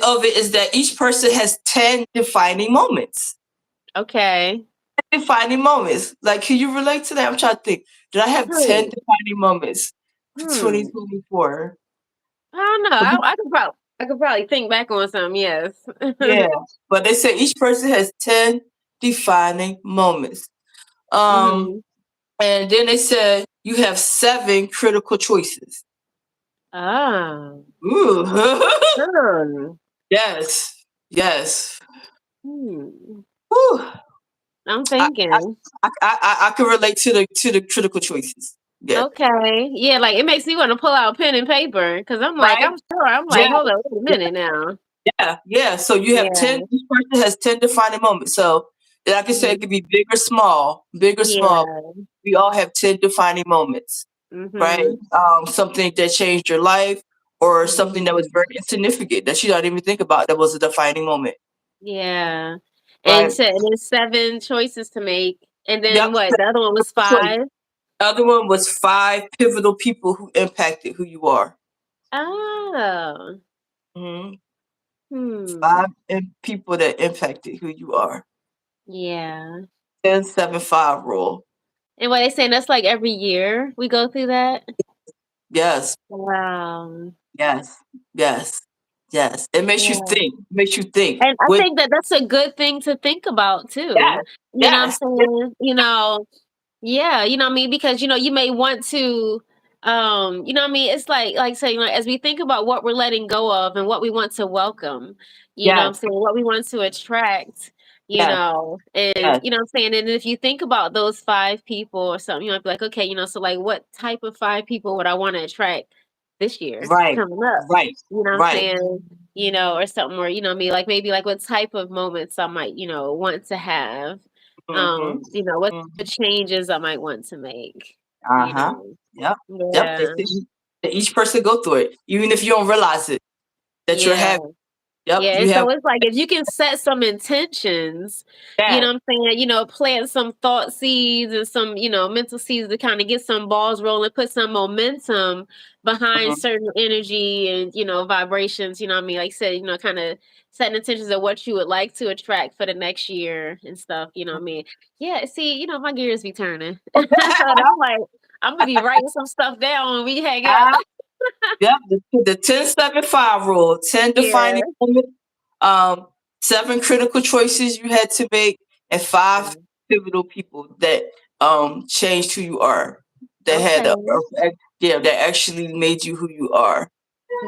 of it is that each person has 10 defining moments. Okay. Defining moments. Like, can you relate to that? I'm trying to think. Did I have 10 Hmm. defining moments for Hmm. 2024? I don't know. I could probably think back on some, yes. Yeah, but they say each person has 10 defining moments. Um, Mhm. and then they said you have 7 critical choices. Ah. Ooh. Hmm. Yes. Yes. Hmm. Whew. I'm I, I, thinking. I can relate to the critical choices. Yeah. Okay. Yeah, like it makes me want to pull out pen and paper because I'm like, Right? I'm sure. I'm Yeah. like, hold on, wait a Yeah. minute now. Yeah. Yeah. So you have 10, Yeah. each person has 10 defining moments. So like I said, it Mhm. could be big or small, big or small. Yeah. We all have 10 defining moments. Right? Mhm. Something that changed your life or something that was Mhm. very insignificant that you don't even think about that was a defining moment. Yeah. And Right? so and there's 7 choices to make. And then Yep. what? The other one was Choice. 5? Other one was 5 pivotal people who impacted who you are. Oh. Hmm. Hmm. 5 people that impacted who you are. Yeah. 10-7-5 rule. And what they saying, that's like every year we go through that? Yes. Wow. Yes. Yes. Yes. It makes you Yeah. think. Makes you think. And I When think that that's a good thing to think about yes. too. You know what I'm Yes. saying? Yeah, what I mean? Because, you may want to, you know what I mean? It's like saying, like, as we think about what we're letting go of and what we want to welcome, you know what I'm Yes, saying, what we want to attract, yes, and yes. you know what I'm saying, and if you think about those 5 people or something, you might be like, okay, so like what type of 5 people would I want to attract this year Right, coming up? right, You know what I'm right. saying? Or something, or what I mean, like maybe like what type of moments I might, want to have. Mm-hmm. What the Mm-hmm. changes I might want to make, you Uh-huh. know. Yep. Yep. Yeah. Each person go through it, even if you don't realize it that you're Yeah. having. Yep. Yeah, You and have so it's like if you can set some intentions, you know that. what I'm saying, plant some thought seeds and some, mental seeds to kind of get some balls rolling, put some momentum behind Mhm. certain energy and, vibrations, you know what I mean? Like I said, kind of setting intentions of what you would like to attract for the next year and stuff, you know what I mean? Yeah, see, my gears be turning. And I'm like, I'm gonna be writing some stuff down when we hang up. Ah, yep. The 10-7-5 rule. 10 Yeah. defining moments, um, 7 critical choices you had to make, and 5 pivotal people that changed who you are. That had Okay. yeah, that actually made you who you are.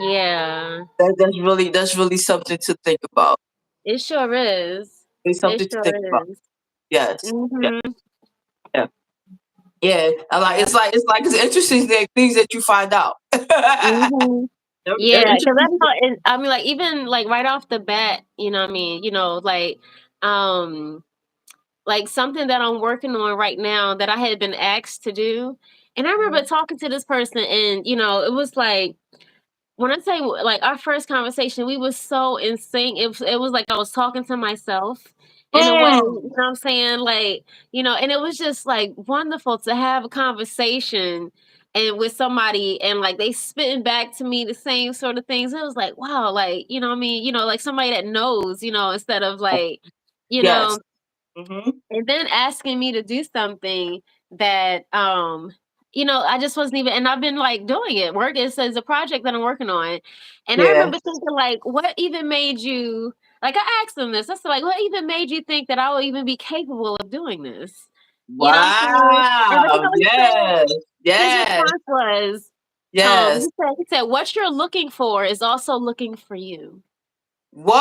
Yeah. That's really something to think about. It sure is. It's It something to think about. sure is. Yes. Yeah. Mhm. Yeah. Yeah. And like Yeah. it's interesting things that you find out. Mhm. They're Yeah, because interesting. I mean, like, even, like, right off the bat, you know what I mean, um, like, something that I'm working on right now that I had been asked to do, and I remember Mhm. talking to this person and, it was like when I say, like, our first conversation, we was so in sync. It was like I was talking to myself in a way, you know Mm. what I'm saying? Like, and it was just like wonderful to have a conversation and with somebody and like they spitting back to me the same sort of things. It was like, wow, like, what I mean, like somebody that knows, instead of like, you Yes. know, Hmm. and then asking me to do something that I just wasn't even, and I've been like doing it work it's a project that I'm working on, and I Yeah. remember thinking like, what even made you, like, I asked them this, I said, like, what even made you think that I will even be capable of doing this, you know what I'm saying? And but you Wow. know what he said? Yes. His Yes. response was, Yes. he said what you're looking for is also looking for you. You know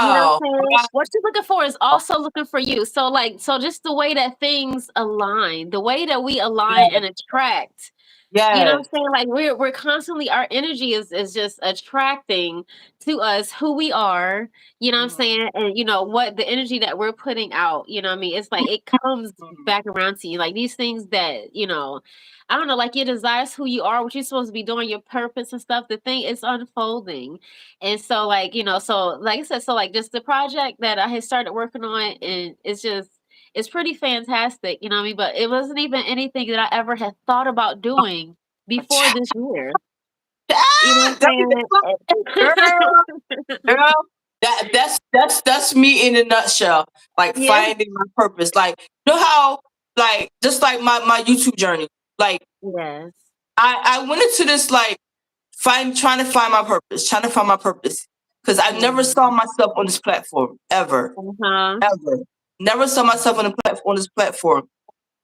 Wow. what I'm saying? What you're looking for is also looking for you. So like, so just the way that things align, the way that we align Yes. and attract, you know what I'm Yes. saying? Like we're constantly, our energy is just attracting to us who we are, you know what I'm Mhm. saying? And what the energy that we're putting out, you know what I mean? It's like it comes Mhm. back around to you. Like these things that, I don't know, like your desires, who you are, what you're supposed to be doing, your purpose and stuff, the thing is unfolding. And so like, so like I said, so like just the project that I had started working on, and it's pretty fantastic, you know what I mean? But it wasn't even anything that I ever had thought about doing before this year. You know Ah, what I'm girl, saying? girl. That's me in a nutshell. Like Yeah. finding my purpose. Like you know how just like my YouTube journey. Like Yes. I went into this like trying to find my purpose, trying to find my purpose. Because I never Yeah. saw myself on this platform ever, Uh-huh. ever. Never saw myself on this platform.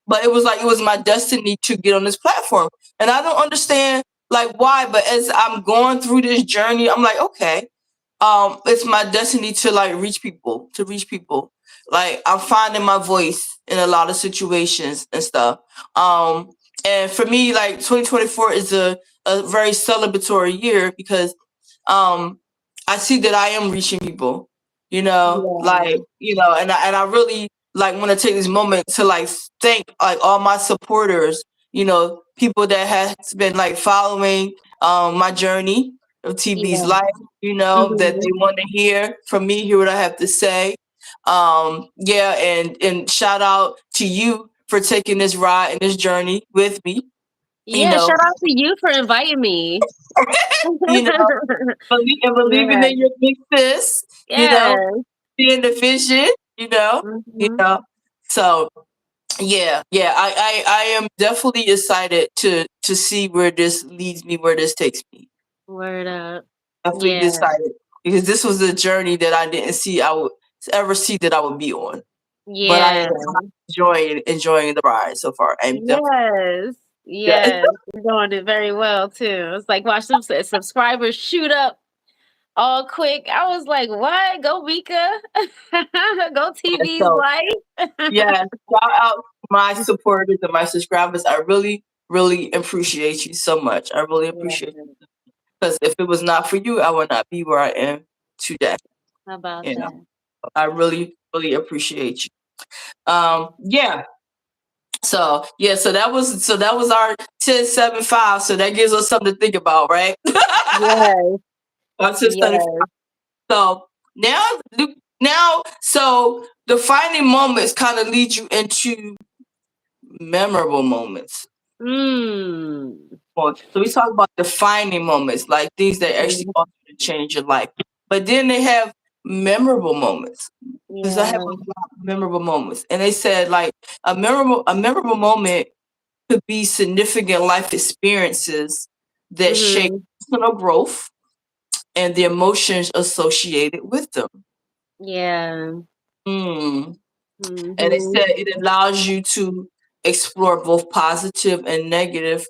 But it was like it was my destiny to get on this platform, and I don't understand like why. But as I'm going through this journey, I'm like, okay, it's my destiny to like reach people. Like I'm finding my voice in a lot of situations and stuff. Um, and for me, like 2024 is a very celebratory year because um I see that I am reaching people, Yeah. and I really like want to take this moment to like thank like all my supporters, people that has been like following my journey of TB's Yeah. life, that Mhm. they want to hear from me, hear what I have to say. Yeah, and shout out to you for taking this ride and this journey with me, you Yeah, know, shout out to you for inviting me. you know, believing Yeah. in your big sis, Yes. seeing the vision, you Mhm. know. So yeah, I am definitely excited to see where this leads me, where this takes me. Word up. Definitely Yeah. excited because this was a journey that I didn't see I would ever see that I would be on. But I am Yeah. enjoying the ride so far. I'm definitely Yes. Yeah. Yes, you're doing it very well too. It's like watch them subscribers shoot up all quick. I was like, "What? Go Mika, go TV's So life." yeah, shout out to my supporters and my subscribers. I really, really appreciate you so much. I really Yeah, appreciate you because if it was not for you, I would not be where I am today. how about You know, that? I really, really appreciate you. Yeah. So that was our 10-7-5. So that gives us something to think about, right? Yes, Our 10-7-5. yes. So now, so defining moments kind of lead you into memorable moments. Mm. So we talk about defining moments, like things that actually Mhm. alter and change your life. But then they have memorable moments because I have a Yeah. lot of memorable moments, and they said like a memorable moment could be significant life experiences that shape Mhm. personal growth and the emotions associated with them. Yeah. Mm. And it Mhm. said it allows you to explore both positive and negative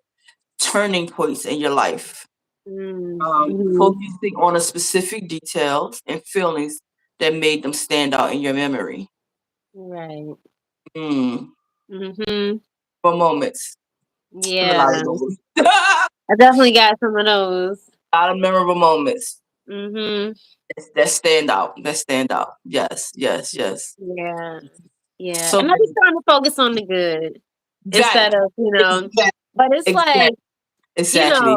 turning points in your life, Mm. Mhm. focusing on a specific details and feelings that made them stand out in your memory. Right. Mm. Mhm. For moments. I have a lot of Yeah. those. A I definitely got some of those. lot of memorable moments Mhm. that stand out. That stand out. Yes, yes, yes. Yeah. Yeah. So And I be many. trying to focus on the good instead Exactly. of, Exactly. but it's Exactly. like, you Exactly.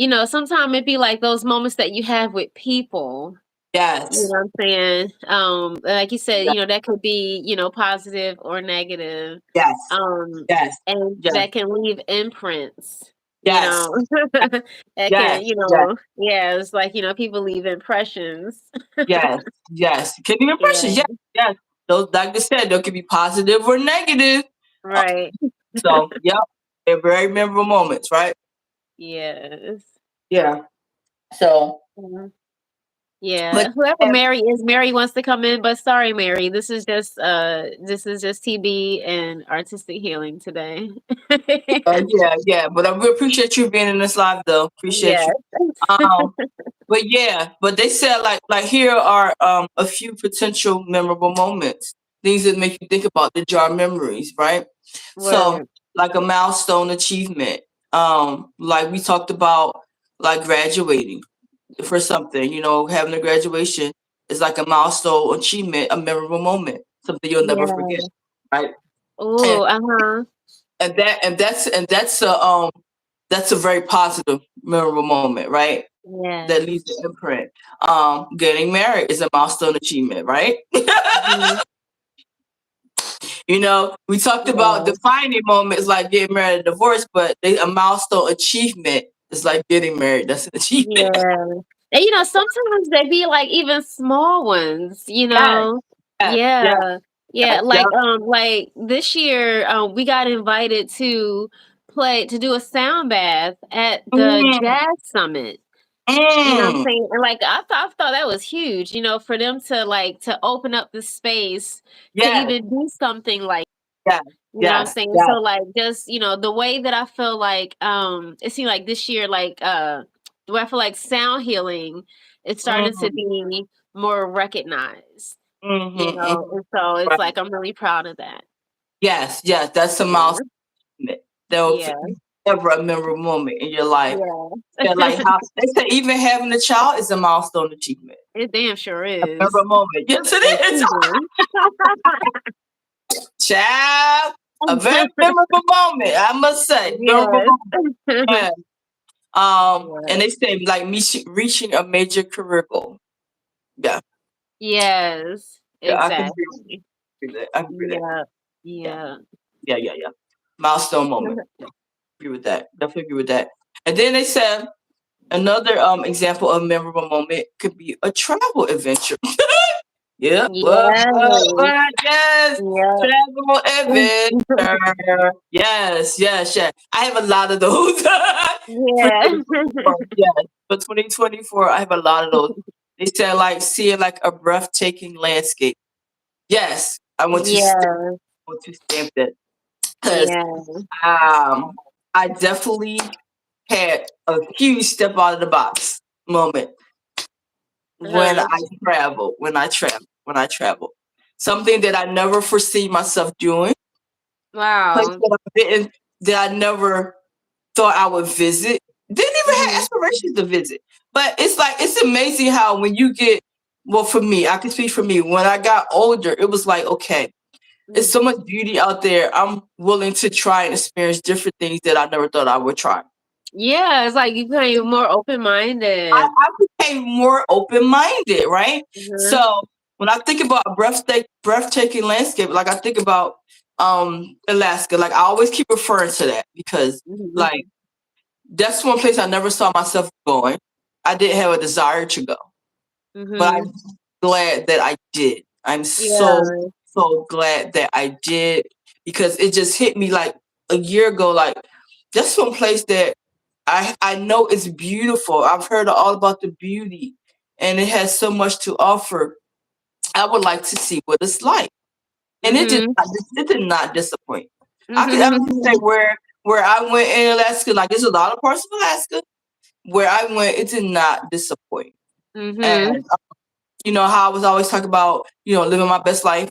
know, sometimes it be like those moments that you have with people, you know Yes. what I'm saying? Like you said, Yes. that could be, positive or negative. Yes. Um, Yes. and Yes. that can leave imprints, Yes. that can, Yes. Yes. yeah, it's like, people leave impressions. Yes. Yes. Can you impression? Yeah, Yes. Yes. Those, like I said, they could be positive or negative. Uh, right. So, yep. They're very memorable moments, right? Yes. Yeah. So, Mhm. but Yeah, whoever Mary wants to come in, but sorry, Mary, this is just TB and artistic healing today. yeah, yeah. But I really appreciate you being in this live, though. Appreciate you. Yes. Um, but yeah, but they said like here are a few potential memorable moments, things that make you think about the jar memories, right? So Word. like a milestone achievement, like we talked about, like graduating for something, having a graduation is like a milestone achievement, a memorable moment, something you'll never forget, Yeah. right? And Oh, uh-huh. that's a very positive, memorable moment, right? That Yes. leaves an imprint. Getting married is a milestone achievement, right? Mhm. We talked about Yeah. defining moments like getting married and divorce, but a milestone achievement is like getting married. That's an achievement. Yeah. And sometimes they be like even small ones, Yes, yes, yes, Yeah. Yeah, yes, yes. like this year, we got invited to do a sound bath at the Mm, Jazz Summit. You know what I'm mm. saying? And like I thought that was huge, for them to open up the space to Yes, even do something like. yes, You know what I'm yes, saying? So yes. like just, the way that I feel like it seemed like this year, like the way I feel like sound healing is starting to Mm, be more recognized, mm-hmm, mm-hmm. and so it's Right. like I'm really proud of that. Yes, yes, that's a milestone. Yeah. That will Yeah. ever a memorable moment in your life. Yeah. Yeah, like how they say even having a child is a milestone achievement. It damn sure A is. memorable moment. Yes, And it is. Susan. Child, a very memorable moment, I must say. Memorable Yes. moment. Yeah. Yeah. And they say like me reaching a major career goal. Yeah, Yes. yeah, I can agree Exactly. with that. I can agree with that. Yeah. Yeah, Yeah. yeah, yeah, yeah. Milestone moment. Yeah, agree with that. Definitely agree with that. And then they said another example of memorable moment could be a travel adventure. Yeah. Yes. Yes. Yeah. Travel adventure. Yes, yes, yes. I have a lot of those for Yeah. 2024. Yes, for 2024, I have a lot of those. They said like seeing like a breathtaking landscape. Yes, I want to stamp. Yeah. I want to stamp that. because Yeah. I definitely had a huge step out of the box moment when Uh-huh. I travel. Something that I never foresee myself doing, place Wow. that I never thought I would visit. Didn't even have Mhm. aspirations to visit. But it's like it's amazing how when you get well for me, I can speak for me. When I got older, it was like, okay, there's Mhm. so much beauty out there. I'm willing to try and experience different things that I never thought I would try. Yeah, it's like you became more open-minded. I became more open minded, right? Mhm. So when I think about a breathtaking landscape, like I think about Alaska, like I always keep referring to that because Mhm. like that's one place I never saw myself going. I didn't have a desire to go, but I'm Mhm. glad that I did. I'm so Yeah. so glad that I did because it just hit me like a year ago. Like that's one place that I know it's beautiful. I've heard all about the beauty, and it has so much to offer. I would like to see what it's like, and Mhm. it did not disappoint. I can say Mhm. where I went in Alaska, like there's a lot of parts of Alaska where I went, it did not disappoint. Mhm. And you know how I was always talking about, living my best life.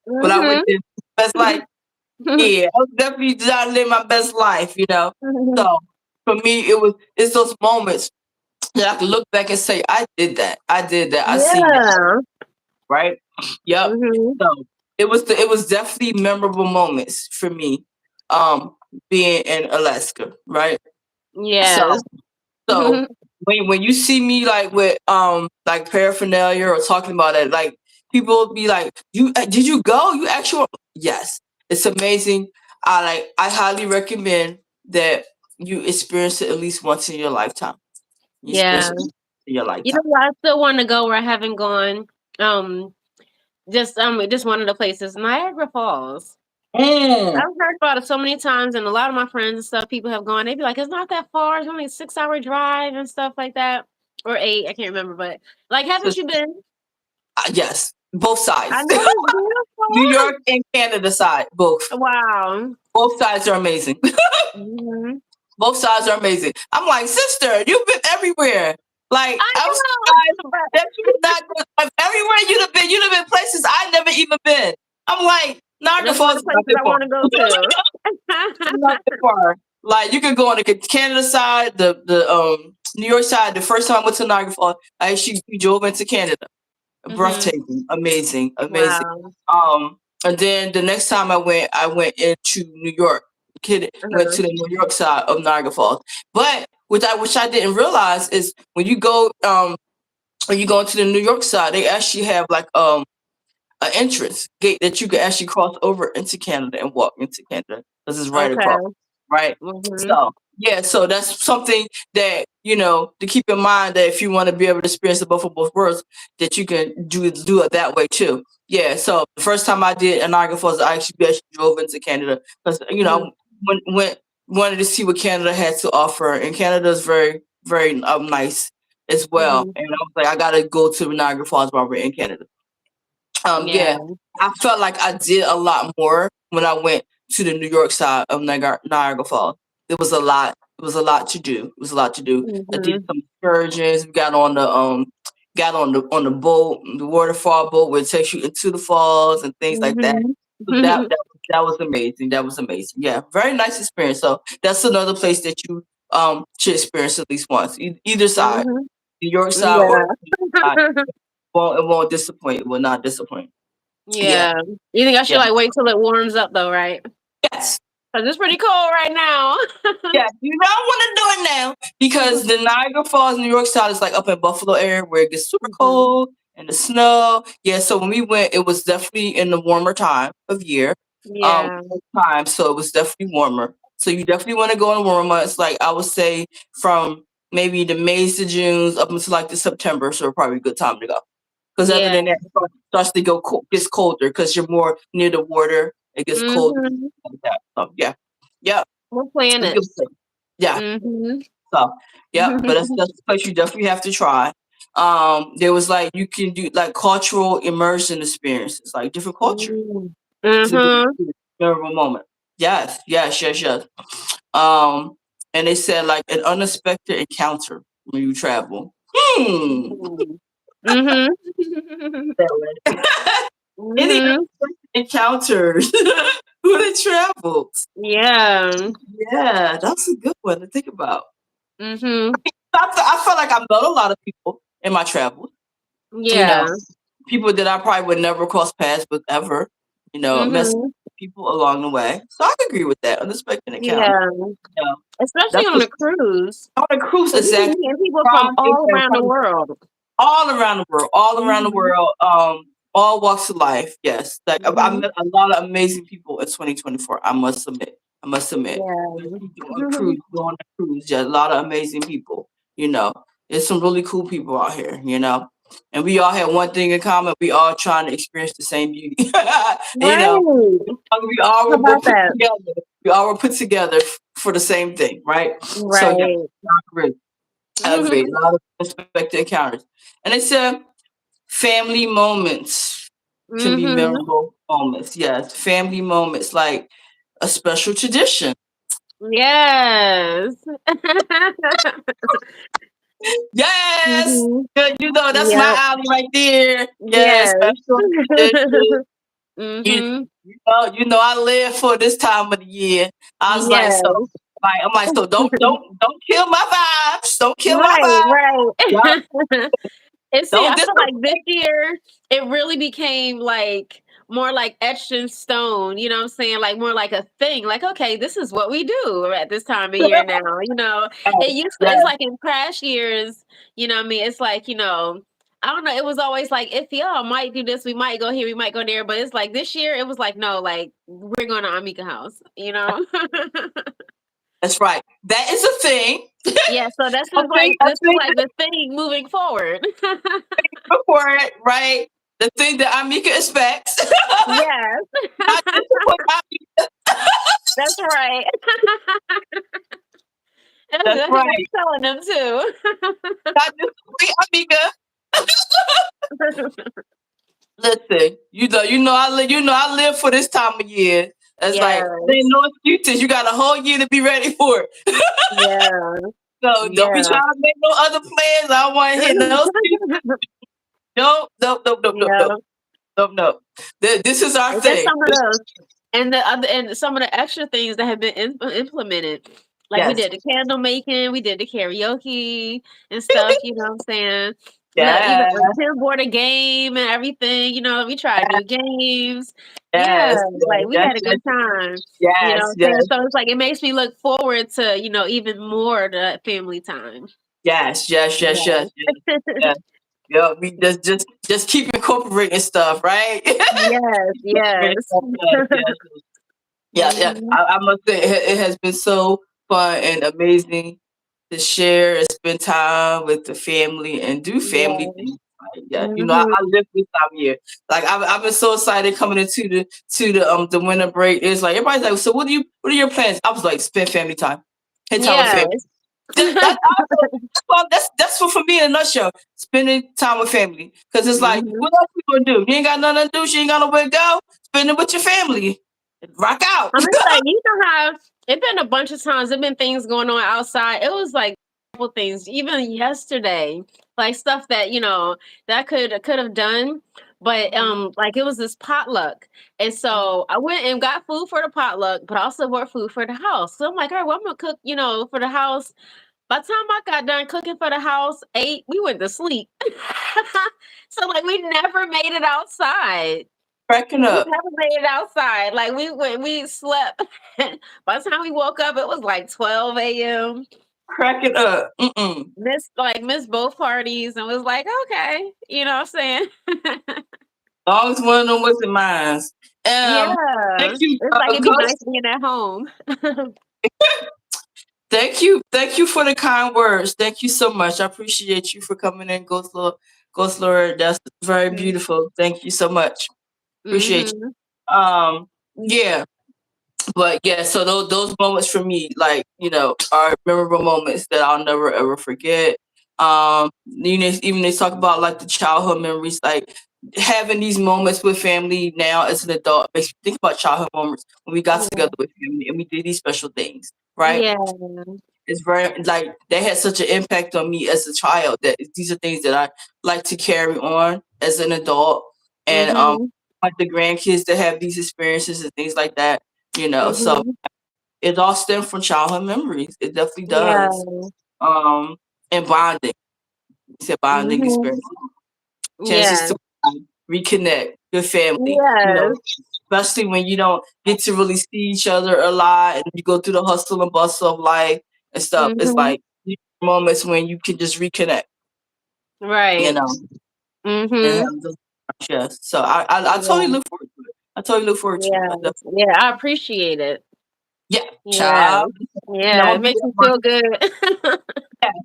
When I went Mhm. to best life, yeah, I was definitely trying to live my best life. So for me, it's those moments that I can look back and say, I did that. I did that. I seen that. Yeah. Right? Yep. Mhm. So it was definitely memorable moments for me, um, being in Alaska, right? So Yes. So when you see me like with like paraphernalia or talking about it, like people will be like, "You did you go? You actually yes, it's amazing. I highly recommend that you experience it at least once in your lifetime. You experience Yeah. it in your You know lifetime. where I still want to go where I haven't gone? Um, just one of the places, Niagara Falls. Mm. I've heard about it so many times, and a lot of my friends and stuff, people have gone. They'd be like, "It's not that far. It's only a 6 hour drive and stuff like that, or eight. I can't remember, but like, haven't you been? Yes, both I sides, know it's New beautiful. York and Canada side, both. Wow. Both sides are amazing. Hmm. Both sides are amazing. I'm like, sister, you've been everywhere. Like, I I'm surprised know, but that you did not go everywhere you'd have been places I never even been. I'm like, Niagara that's one Falls of is the not places that I far. want to go to. It's not that far. Like, you could go on the Canada side, the New York side. The first time I went to Niagara Falls, I actually drove into Canada. Hmm. Breathtaking, amazing, amazing. Wow. And then the next time I went into New York. Went Uh-huh. to the New York side of Niagara Falls. But which I didn't realize is when you go into the New York side, they actually have like an entrance gate that you can actually cross over into Canada and walk into Canada because it's right across, Okay. right? Hmm. So yeah, so that's something that to keep in mind that if you want to be able to experience the both of both worlds, that you can do it that way too. Yeah. So the first time I did Niagara Falls, I actually drove into Canada because Hmm. I wanted to see what Canada had to offer, and Canada is very very nice as well. Hmm. And I was like, I gotta go to Niagara Falls while we're in Canada. Yeah, Yeah. I felt like I did a lot more when I went to the New York side of Niagara Falls. It was a lot. It was a lot to do. It was a lot to do. I did Hmm. some excursions. We got on the boat, the waterfall boat, where it takes you into the falls and things like that. Hmm. So that was amazing. That was amazing. Yeah, very nice experience. So that's another place that you should experience at least once. Either side, Hmm. New York side or Yeah. side. It won't disappoint. It will not disappoint. Yeah. Yeah. You think I should Yeah. like wait till it warms up though, right? Yes. Because it's pretty cold right now. Yes. You don't want to do it now because the Niagara Falls, New York side is like up in Buffalo area where it gets super Hmm. cold and the snow. Yeah. So when we went, it was definitely in the warmer time of year. Yeah. Time. So it was definitely warmer. So you definitely want to go in the warmer months. Like I would say from maybe the May to June up until like the September. So probably a good time to go. Because other Yeah. than that, it starts to gets colder because you're more near the water. It gets colder. Hmm. Like that. So yeah, yeah, We're a planning good place. Yeah. it. So yeah, but Hmm. that's a place you definitely have to try. There was like you can do like cultural immersion experiences, like different culture. It's a good Mhm. memorable moment. Yes, yes, yes, yes. Um, and they said like an unexpected encounter when you travel. Hmm. Mhm. Any Mhm. encounters who they traveled? Yeah. Yeah, that's a good one to think about. Mhm. I feel like I met a lot of people in my travels. You know, Yeah. people that I probably would never cross paths with ever. You know, met some Mhm. people along the way. So I agree with that. Unexpected encounter. Yeah. Yeah, Especially that's on what a cruise. on a cruise 'Cause you be exactly. meeting people from Prime all around the example. world. All around the world, all around the Mhm. world, all walks of life. Yes, like I Mhm. met a lot of amazing people in 2024. I must admit, Yeah. especially on cruise, going on a cruise. Yeah, a lot of amazing people. You know, there's some really cool people out here. You know, and we all had one thing in common. We all trying to experience the same beauty. You know, Right. we all How were about put that? together. We all were put together for the same thing, right? So yeah, Right. I agree. I agree. A lot of unexpected encounters, and it's family moments can be Mhm. memorable moments. Yes, family moments like a special tradition. Yes. Yes, Mhm. good. You know that's my Yep. alley right there. Yes, Yes. special tradition. You, Mhm. I live for this time of the year. I was like, so, Yes. I'm like, so don't kill my vibes. Don't kill my Right, vibes. Y'all right. And see, don't I feel like this disrespect. year it really became like more like etched in stone, you know what I'm saying? Like more like a thing. Like, okay, this is what we do at this time of year now. It used to, it's Yes, like in past years, you know what I mean? It's like, I don't know, it was always like if y'all might do this, we might go here, we might go there. But it's like this year it was like, no, like we're going to Amika house. that's right. That is a thing. Yeah, so A this is thing like the thing moving forward. before it, right? The thing that Amika expects. Yes, Not disappoint Amika. that's right. That's That's good. I think right. I'm telling them too. Not disappoint Amika. Listen, I live for this time of year. It's like there ain't Yes. no excuses. You got a whole year to be ready for it. Yeah. So don't be Yeah. trying to make no other plans. I don't want to hit no excuses. Nope, nope, nope, nope, nope, nope, Yeah. nope, nope. This is our And just thing. some of those, and some of the extra things that have been implemented. Like we Yes, did the candle making, we did the karaoke and stuff. You know what I'm saying? Look, even yes, a 10 border game and everything. We tried new games. Yeah, yes, like we yes, had a yes, good time. You know what yes, I'm saying? yes, So it's like it makes me look forward to even more the family time. yes, yes, yes, yes, Yeah. yes, yes. Yeah, we just keep incorporating stuff, right? Yes, Incorporating yes. stuff, yes, yes, yeah, yeah. Mhm. I must say it has been so fun and amazing to share and spend time with the family and do family Yeah. things. Like, yeah, Mhm. I live this time of year. Like I've been so excited coming into the winter break. It's like everybody's like, so what are your plans? I was like, spend family time, spend time with family. Yes. That's also that's for me in a nutshell. Spending time with family because it's like, Mhm. what else you gonna do? You ain't got nothing to do. She ain't got nowhere to go. Spend it with your family. Rock out. I'm just like, it been a bunch of times. There been things going on outside. It was like couple things, even yesterday, like stuff that that I could have done, but like it was this potluck, and so I went and got food for the potluck, but I also bought food for the house. So I'm like, all right, well, I'm gonna cook, for the house. By the time I got done cooking for the house, ate, we went to sleep. So like we never made it outside. Cracking We up, never made it outside. Like we slept. By the time we woke up, it was like 12 a.m. cracking up. Mm-mm. Missed both parties and was like, okay, you know what I'm saying? Long as one of them wasn't mine. Thank Yeah. you, It's like it'd be Coach. nice being at home. Thank you for the kind words. Thank you so much. I appreciate you for coming in, Ghost Lord. That's very beautiful. Thank you so much. Appreciate Mm-hmm. you. Yeah. But yeah, so those moments for me, like, are memorable moments that I'll never ever forget. Even they talk about like the childhood memories, like having these moments with family now as an adult makes me think about childhood moments when we got Yeah. together with family and we did these special things, right? Yeah. It's very like they had such an impact on me as a child that these are things that I like to carry on as an adult, and Mhm. like the grandkids that have these experiences and things like that, you know. So Mhm. it all stems from childhood memories. It definitely Yeah. does. Um, and bonding. It's a bonding Mhm. experience. Chances Yeah. to reconnect with family, you know, Yes. especially when you don't get to really see each other a lot and you go through the hustle and bustle of life and stuff. It's Mhm. like moments when you can just reconnect, you Right. know, and Mhm. have those yes. So I totally Yeah. look forward to it. I totally look forward to it. I Yes. definitely, Yeah. I appreciate it. yeah, Yeah. child. Yeah. No, It makes me feel good.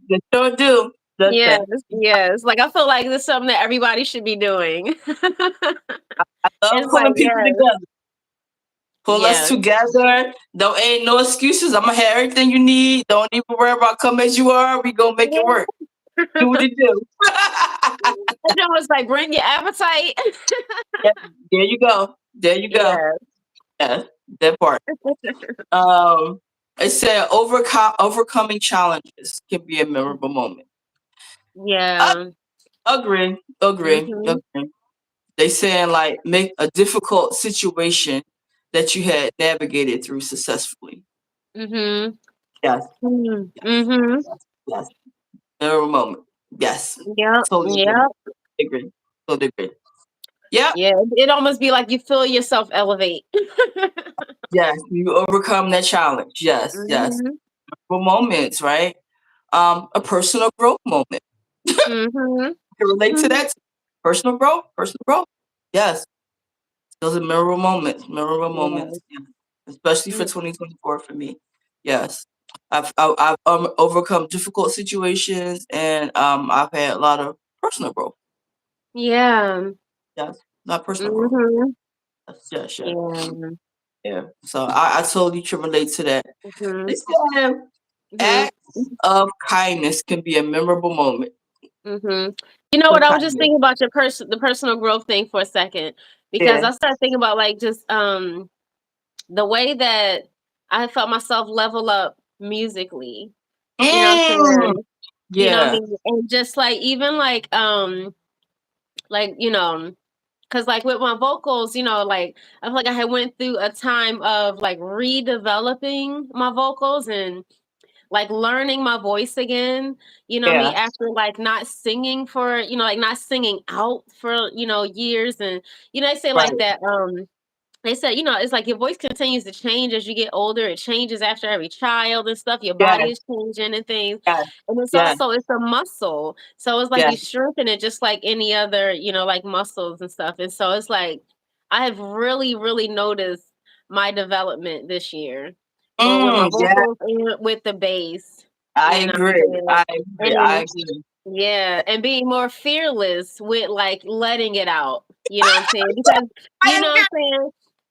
they sure do. Does Yes. that? Yes. Like I feel like this is something that everybody should be doing. I love It's like pulling people yes. together. Pull us Yes. together. Don't ain't no excuses. I'm gonna have everything you need. Don't even worry about come as you are. We gonna make it Yeah. work. Do what it do. It's almost like bring your appetite. Yeah, there you go. There you go. Yes. Yeah, that part. Um, it said overcoming challenges can be a memorable moment. I Yeah. agree. Agree. Mhm. Agree. They saying like make a difficult situation that you had navigated through successfully. Mhm. Yes. Mhm. Yes. Mhm. Yes. Yes. Memorable moment. Yes. Yep. Totally agree. Yep. Agree. Totally agree. Yep. Yeah. It almost be like you feel yourself elevate. Yes. You overcome that challenge. Yes. Yes. Mhm. For moments, right? A personal growth moment. Mhm. Can relate to Mhm. that. Personal growth. Personal growth. Yes. Those are memorable moments. Memorable moments. Yeah. Yeah. Especially for Mm. 2024 for me. Yes. I've overcome difficult situations and I've had a lot of personal growth. Yeah. Yes. Not personal growth. Mhm. Yes. Yes. Yes. Yeah. Yeah. So I totally can relate to that. They Mhm. said Mhm. acts of kindness can be a memorable moment. Mhm. You know Of what? I was just kindness. thinking about the personal growth thing for a second because Yeah. I started thinking about like just the way that I felt myself level up musically. You know what I'm Mm, saying? You know what I yeah. mean? And just like even like because like with my vocals, like I feel like I had went through a time of like redeveloping my vocals and like learning my voice again, you know what I Yeah. mean, after like not singing for, like not singing out for, years. And they say Right. like that, they said, it's like your voice continues to change as you get older. It changes after every child and stuff. Your body Yes. is changing and things. Yes. And it's Yes. also it's a muscle. So it's like Yes. you strengthen it just like any other, like muscles and stuff. And so it's like I have really, really noticed my development this year. Both with my Yeah. vocals and with the bass. I You know what I'm agree. saying? I agree. I And agree. yeah, and being more fearless with like letting it out. You know what I'm saying? Because you I know what agree. I'm saying?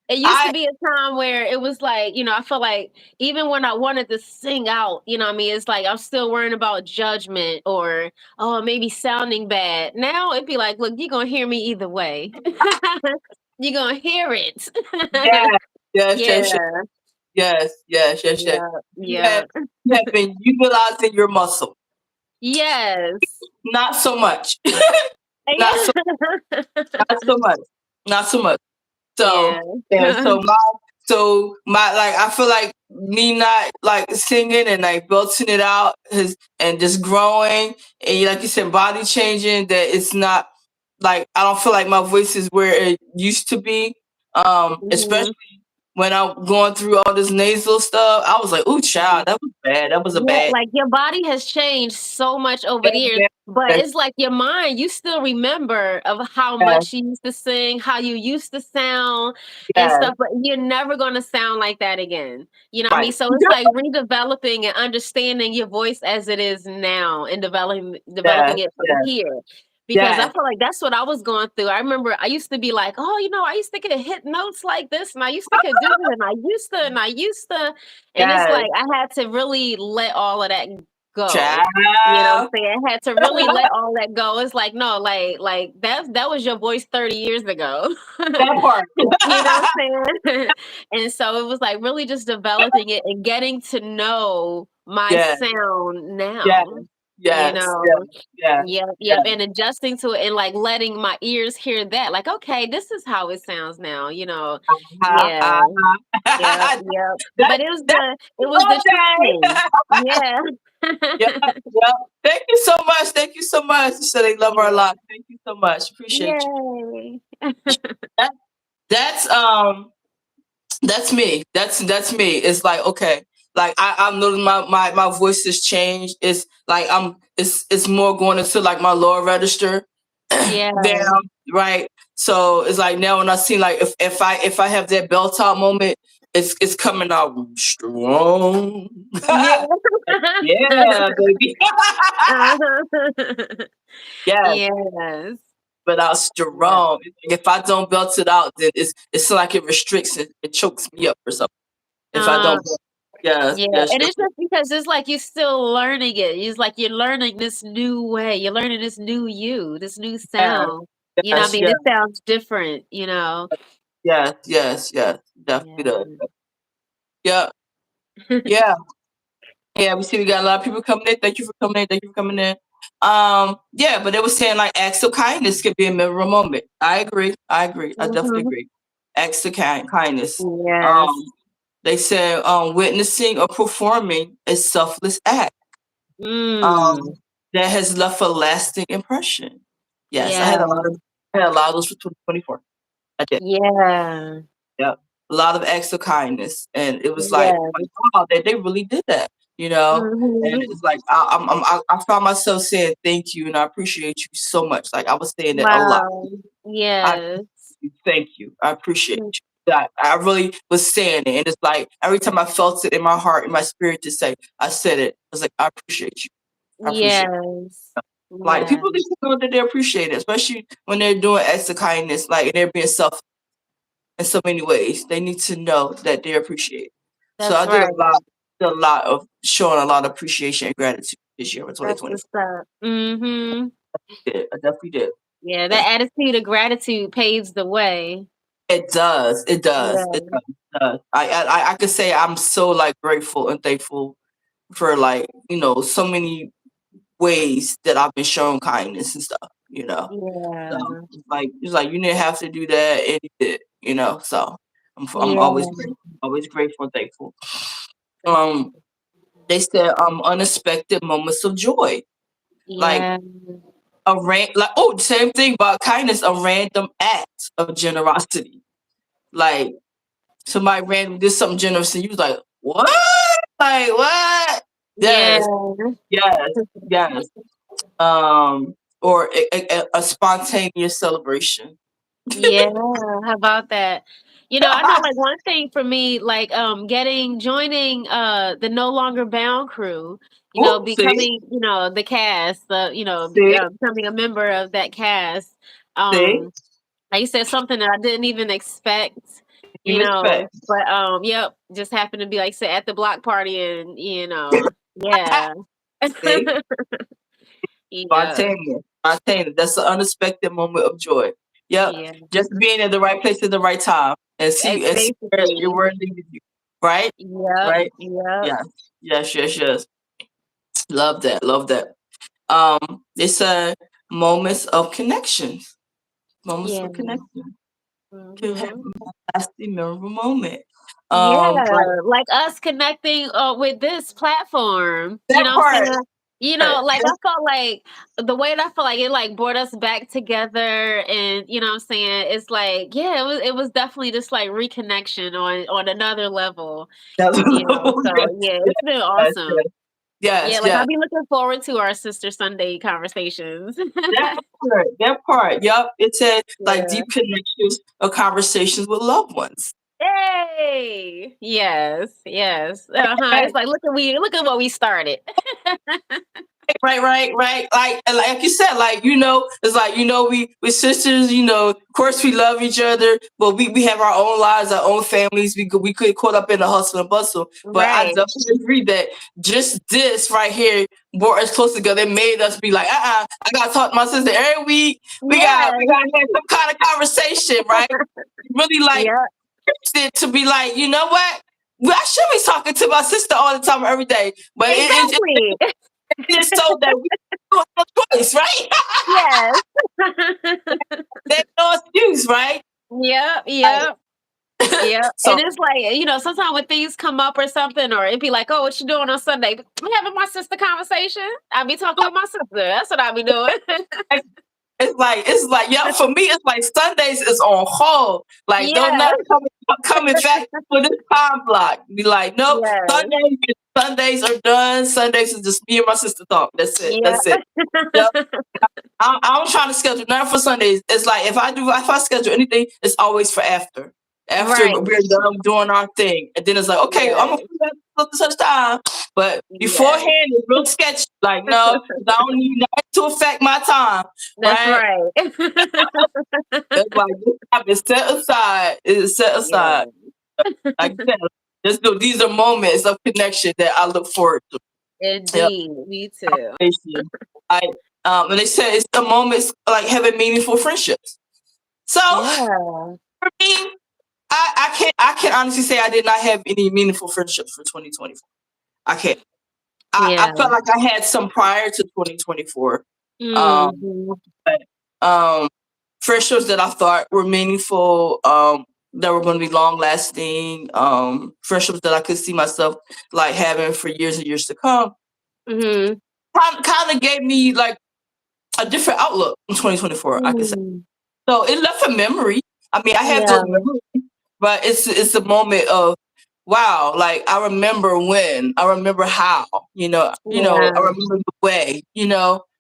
It used to I be a time where it was like, I feel like even when I wanted to sing out, you know what I mean? It's like I'm still worrying about judgment or, oh, maybe sounding bad. Now it'd be like, look, you're going to hear me either way. You're going to hear it. yes. Yes. Yes. Yes. Yeah. Yes. Yes. Yes. Yes. Yeah. You have Yeah. you have been utilizing your muscle. Yes. Not so much. Not so Yeah. not so much. Not so much. So Yeah. yeah, so my like I feel like me not like singing and like belting it out is and just growing and like you said, body changing that it's not like I don't feel like my voice is where it used to be. Especially Mhm. when I'm going through all this nasal stuff, I was like, "Ooh, child, that was bad. That was a Yeah, bad, like your body has changed so much over bad, the years, bad, but bad, it's like your mind, you still remember of how bad." much you used to sing, how you used to sound and Yes, stuff, but you're never going to sound like that again. You know what I mean? right. So it's like redeveloping and understanding your voice as it is now and developing Yes, it from yes, here. Because I yes, feel like that's what I was going through. I remember I used to be like, oh, I used to get hit notes like this, and I used to could do it, and I used to, and I used to, and it's yes. like I had to really let all of that go. You know what I'm Child. saying? I had to really let all that go. It's like, no, like that was your voice 30 years ago. That part. You know what I'm saying? And so it was like really just developing it and getting to know my Yes, sound yes, now. You yes, know, yes, yes, yep, yes. yep, and adjusting to it and like letting my ears hear that. Like, okay, this is how it sounds now, you know. Uh-huh, Yeah. uh-huh. Yep, yep. That But that's it was the okay. training. Yeah. Yep, yep. Thank you so much. Thank you so much. You said they love her a Yeah. lot. Thank you so much. Appreciate you. Yay. That, that's that's me. That's me. It's like okay, like I'm noticing my voice has changed. It's like it's more going into like my lower register Yeah. down, right? So it's like now when I see like if I have that bell top moment, it's coming out strong. Yeah. Yeah, baby. Yes, Yes. but out Yeah. strong. If I don't belt it out, then it's like it restricts it chokes me up or something. If I Uh, don't, yes, yeah, yes, and yes, it's just because it's like you're still learning it. It's like you're learning this new way. You're learning this new you, this new yes, sound. You know what I yes, mean? yes, This sounds different, you know? yes, yes, yes, definitely Yeah. does. Yeah, yeah, yeah. We see we got a lot of people coming in. Thank you for coming in. Thank you for coming in. Yeah, but they were saying like acts of kindness could be a memorable moment. I agree. I agree. I definitely Mhm. agree. Acts of kindness. Yes. Um, they said witnessing or performing a selfless act Mm. um, that has left a lasting impression. Yes, Yeah. I had a lot of those for 2024. I did. Yeah. Yep. A lot of acts of kindness, and it was like Yes. wow, they really did that, you know. And Mhm. it's like I found myself saying thank you and I appreciate you so much. Like I was saying that a lot. Wow. I Yes. thank you. I appreciate Mm. you. I really was saying it, and it's like every time I felt it in my heart, in my spirit to say, I said it. I was like, I appreciate you. I appreciate. Yes. Like Yeah. people need to know that they appreciate it, especially when they're doing acts of kindness, like and they're being self in so many ways. They need to know that they're appreciated. So That's I did right. a lot of showing a lot of appreciation and gratitude this year in That's 2024. what's up. Mhm. I definitely did. Yeah, Yeah. that attitude of gratitude paves the way. It does. It does. It Yeah. does. It does. I could say I'm so like grateful and thankful for like so many ways that I've been shown kindness and stuff. So Yeah. it's like you didn't have to do that and you did. So I'm always Yeah. grateful, always grateful and thankful. Um, they said unexpected moments of joy, like Yeah. like oh same thing about kindness, a random act of generosity, like somebody randomly did something generous and you was like what, like what? Yeah. Yes, yes, yes. Or a spontaneous celebration. Yeah, how about that? You know, I know like one thing for me, like joining the No Longer Bound crew, you know, Oh, see, becoming, you know, the cast, see, becoming a member of that cast. see, Um like you said, something that I didn't even expect, you you know. respect. But yep, just happened to be like say at the block party and yeah. See, Yeah. spontaneous, spontaneous. That's an unexpected moment of joy. Yep, Yeah. just being at the right place at the right time and see Basically. where it leads you. Right, Yep. right. Yep. Yes, yes, yes, yes. Love that, love that. It's a moments of connections. Moments Yeah. of connection can have Mhm. a lasting, memorable moment. Like Yeah, like us connecting with this platform. You that know what I'm part. saying? You uh, know, like I felt like the way that I felt like it like brought us back together and you know what I'm saying? It's like, yeah, it was definitely just like reconnection on another level, That's you know. So yes, yeah, it's been yes, awesome. Yeah, yes, like yes. I'll be looking forward to our Sister Sunday conversations. That part, that part. Yep. It said like Yeah. deep connections or conversations with loved ones. Hey! Yes, yes. Uh-huh. Hey, It's like look at what we started. right. Like you said, like it's like we sisters. Of course we love each other, but we have our own lives, our own families. We could caught up in the hustle and bustle. But I Right. definitely agree that just this right here brought us close together. It made us be like, I gotta talk to my sister every week. We gotta Yes. have some kind of conversation, right? Really like Yeah. it to be like, you know what? Well, I should be talking to my sister all the time, every day. But Exactly. it's so that we don't have no choice, right? Yes. There's no excuse, right? Yep. Like, Yep. Yeah, so and it's like, sometimes when things come up or something, or it'd be like, "Oh, what you doing on Sunday?" I'm having my sister conversation. I be talking with my sister. That's what I be doing. it's like yeah. For me, it's like Sundays is on hold. Like don't Yeah. not coming back for this time block. Be like, nope. Yes. Sundays are done. Sundays is just me and my sister talk. That's it. Yeah. That's it. Yep. I'm trying to schedule nothing for Sundays. It's like if I schedule anything, it's always for after. After Right. we're done doing our thing. And then it's like, okay, I'm gonna Yes. put that such time. But beforehand Yes. it's real sketchy. Like, no, 'cause I don't need that to affect my time. That's Right? right. It's like this time is set aside. It is set Yeah. aside. Like I said, these are moments of connection that I look forward to. Yeah. Indeed. Me too. Conversation. I and they said it's the moments like having meaningful friendships. So Yeah. for me, I can honestly say I did not have any meaningful friendships for 2024. I can't. I Yeah. felt like I had some prior to 2024. Um, Hmm. but friendships that I thought were meaningful, that were going to be long lasting, friendships that I could see myself like having for years and years to come. Hmm. Kind of gave me like a different outlook in 2024. I could say Mm. so. It left a memory. I mean, I have those Yeah. memories, but it's a moment of wow. Like I remember when, I remember how. I Yeah. remember the way.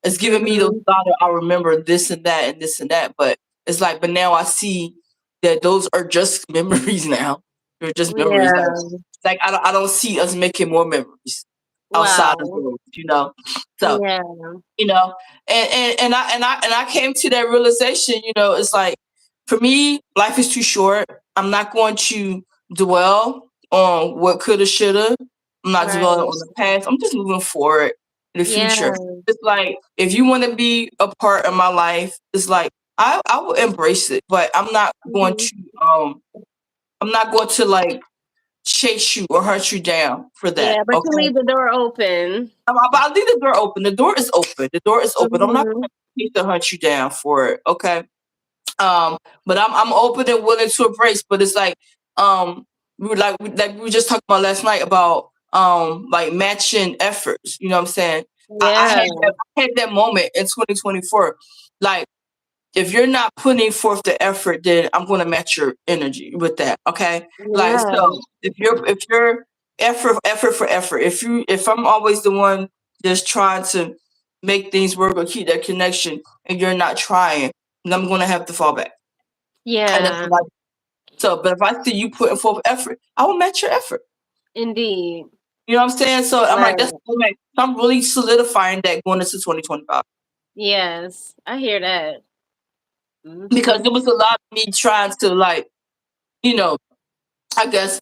It's giving me those Hmm. thoughts. I remember this and that and this and that. But it's like, but now I see that those are just memories now. They're just memories. Yeah. Like I don't see us making more memories outside of Wow. those. So Yeah. you know and I came to that realization. It's like for me life is too short. I'm not going to dwell on what coulda shoulda. I'm not dwelling Right. on the past. I'm just moving forward in the future. Yeah. It's like if you want to be a part of my life, it's like I will embrace it, but Mhm. I'm not going to like chase you or hunt you down for that. Yeah, but you Okay, leave the door open. I'll leave the door open. The door is open. The door is open. I'm not Mhm. going to hunt you down for it. Okay. But I'm open and willing to embrace. But it's like we were just talking about last night about like matching efforts. You know what I'm saying? Yeah. I had that moment in 2024. Like if you're not putting forth the effort, then I'm going to match your energy with that. Okay. Like, Yeah. so if you're effort for effort, if I'm always the one just trying to make things work or keep that connection and you're not trying, then I'm going to have to fall back. And that's Yeah. what so, but if I see you putting forth effort, I will match your effort. Indeed. You know what I'm saying? So I'm like, Right. that's okay. I'm really solidifying that going into 2025 Yes. I hear that. because Mhm. there was a lot of me trying to like, you know, I guess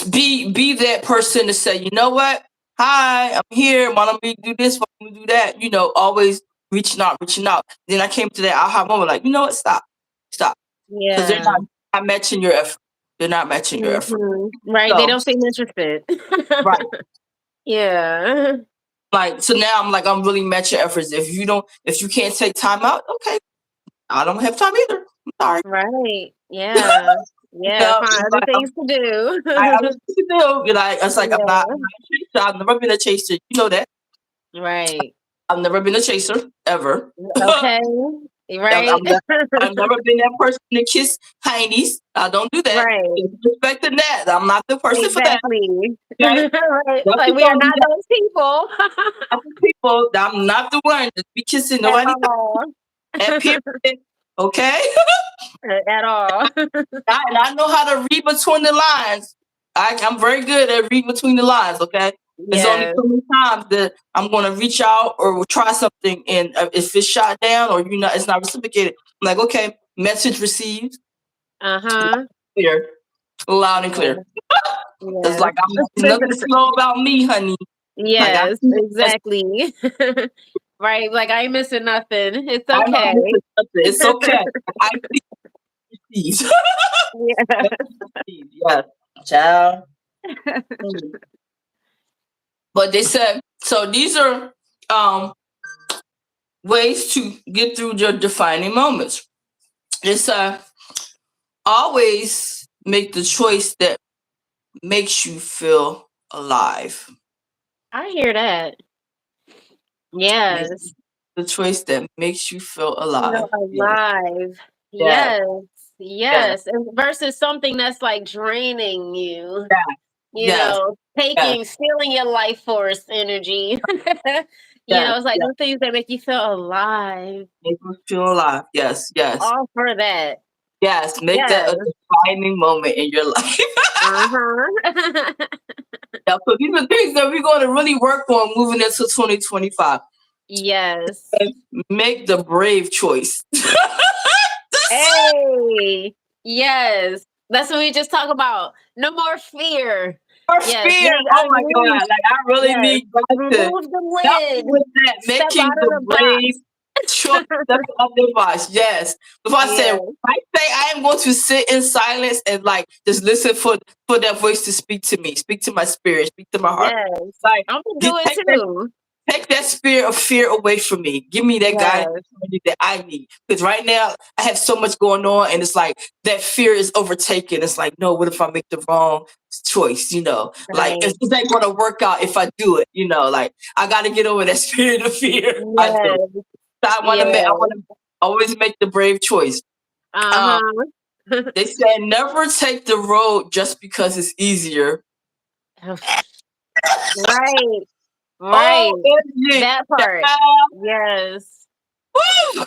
be that person to say, you know what? Hi, I'm here. Why don't we do this? Why don't we do that? Always reaching out. Then I came to that aha moment, like, you know what? Stop, because they're Yeah. not matching your effort. They're not matching your effort. Mhm. Right. They So, don't seem interested. right, Yeah. like, so now I'm really matching efforts. If you can't take time out, okay, I don't have time either. I'm sorry. Right. Yeah. Yeah. Find It's other like things to I do. was to do. It's like I'm Yeah. not a chaser. I've never been a chaser. You know that. Right. I've never been a chaser ever. Okay. I'm, Right. I'm not, I've never been that person to kiss heinies. I don't do that. Right. Respecting that. I'm not the person for that. Exactly. Okay. Right. Some Like we people are do not that. those people Other people, I'm not the one to be kissing at nobody all. at period. Okay. At all. And I know how to read between the lines. I'm very good at reading between the lines. Okay. There's only Yes. so many times that I'm gonna reach out or try something, and if it's shot down or it's not reciprocated, I'm like, okay, message received, Uh-huh. clear, loud and clear. Yeah. It's Yes. like there's nothing slow about me, honey. Like I Yes, see it, exactly. Right, like, I ain't missing nothing. It's I'm not okay. missing something. It's okay. I see these. Yeah. Yes, child. Mm. But they said so. These are um ways to get through your defining moments. It's always make the choice that makes you feel alive. I hear that. Make Yes. the choice that makes you feel Feel alive. Yes, alive. yes, Yes. yes, Yes, and versus something that's, like, draining you, yes, yes, stealing your life force energy. yes, It's like yes. the things that make you feel alive. Make you feel alive. Yes, yes, All for that. yes. Make that a Yes. defining moment in your life. Uh-huh. Yeah, so these are things that we're going to really work on moving into 2025. Yes. And make the brave choice. Hey, yes. That's what we just talk about. No more fear. Our Yes, fears. we Oh my unleash. God. Like I really Yes, need God to remove the help me lid. with that. Step Making out of the the brave box. choice. That's of the advice. Yes. Before I said, Yes, I say I am going to sit in silence and like just listen for that voice to speak to me, speak to my spirit, speak to my heart. yes. Like I'm gonna do it take that too. take that spirit of fear away from me. Give me that guidance Yes, that I need. Because right now I have so much going on, and it's like that fear is overtaken. It's like, no, what if I make the wrong choice? Like right. it's not going to work out if I do it. Like I got to get over that spirit of fear. I do. Yes, So I want to make. I yes. want to always make the brave choice. Um, Uh-huh. they said never take the road just because it's easier. Right, Oh, right. is it? That part. Yes. Woo!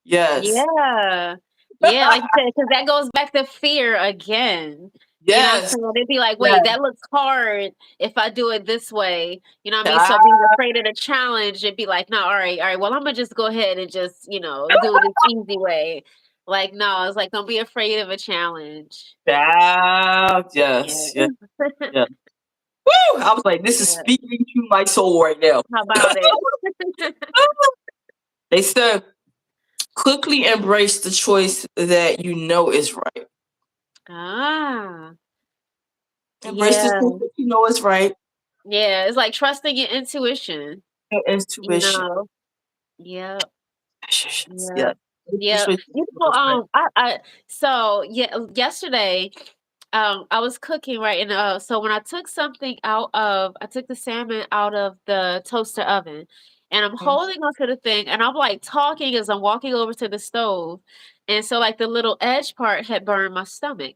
Yes. Yeah. Yeah, like you said, because that goes back to fear again. You know what I'm Yes. saying? They'd be like, wait, Yes. that looks hard if I do it this way. You know what I mean? So being Ah, afraid of the challenge, it'd be like, no, all right, well, I'm gonna just go ahead and just, do it this easy way. Like, no, it's like, don't be afraid of a challenge. child. Yeah. Yes. Yes. Yes. Woo! I was like, this is Yeah. speaking to my soul right now. How about it? They said quickly embrace the choice that you know is right. Ah, Embrace the choice yeah. that you know is right. Yeah. It's like trusting your intuition, Your you intuition. know? Yeah. Yes. Yeah. Yes. Embrace the Yeah. choice that you know is right. Yesterday, I was cooking, right? And so when I took the salmon out of the toaster oven, and I'm Mhm. holding onto the thing, and I'm like talking as I'm walking over to the stove, and so like the little edge part had burned my stomach.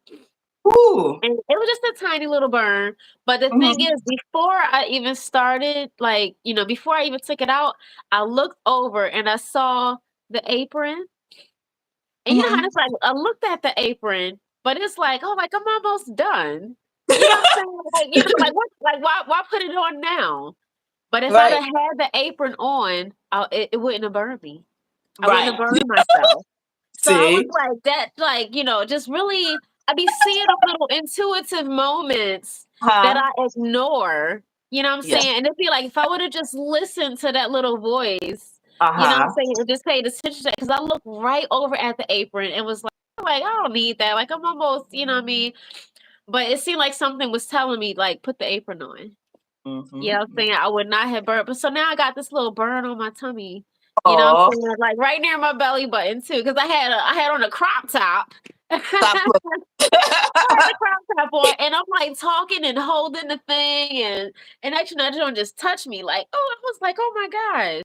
Ooh. And it was just a tiny little burn, but the thing Mhm. is, before I even started, like, before I even took it out, I looked over and I saw the apron, and you know how Mhm. it's like, I looked at the apron, but it's like, "Oh, like, I'm almost done." You know what I'm saying? Like, like, what like, why put it on now? But if I'd Right. have had the apron on, it wouldn't have burned me. I wouldn't have Right. burned myself. So I was See. like that, like, just really I be seeing them little intuitive moments that Huh. I ignore, you know what I'm Yes. saying? And it'd be like if I would have just listened to that little voice, Uh you know what I'm huh. saying, and just paid attention to that, because I looked right over at the apron and was like, I don't need that. Like I'm almost, you know what I mean? But it seemed like something was telling me, like, put the apron on. You know what I'm Mhm. saying? I would not have burned. But so now I got this little burn on my tummy. You know what I'm Oh, saying? Like right near my belly button too, because I had on a crop top. I stop had playing. the crop top on, and I'm like talking and holding the thing, and actually that joint just touched me. Like, oh, I was like, oh my gosh.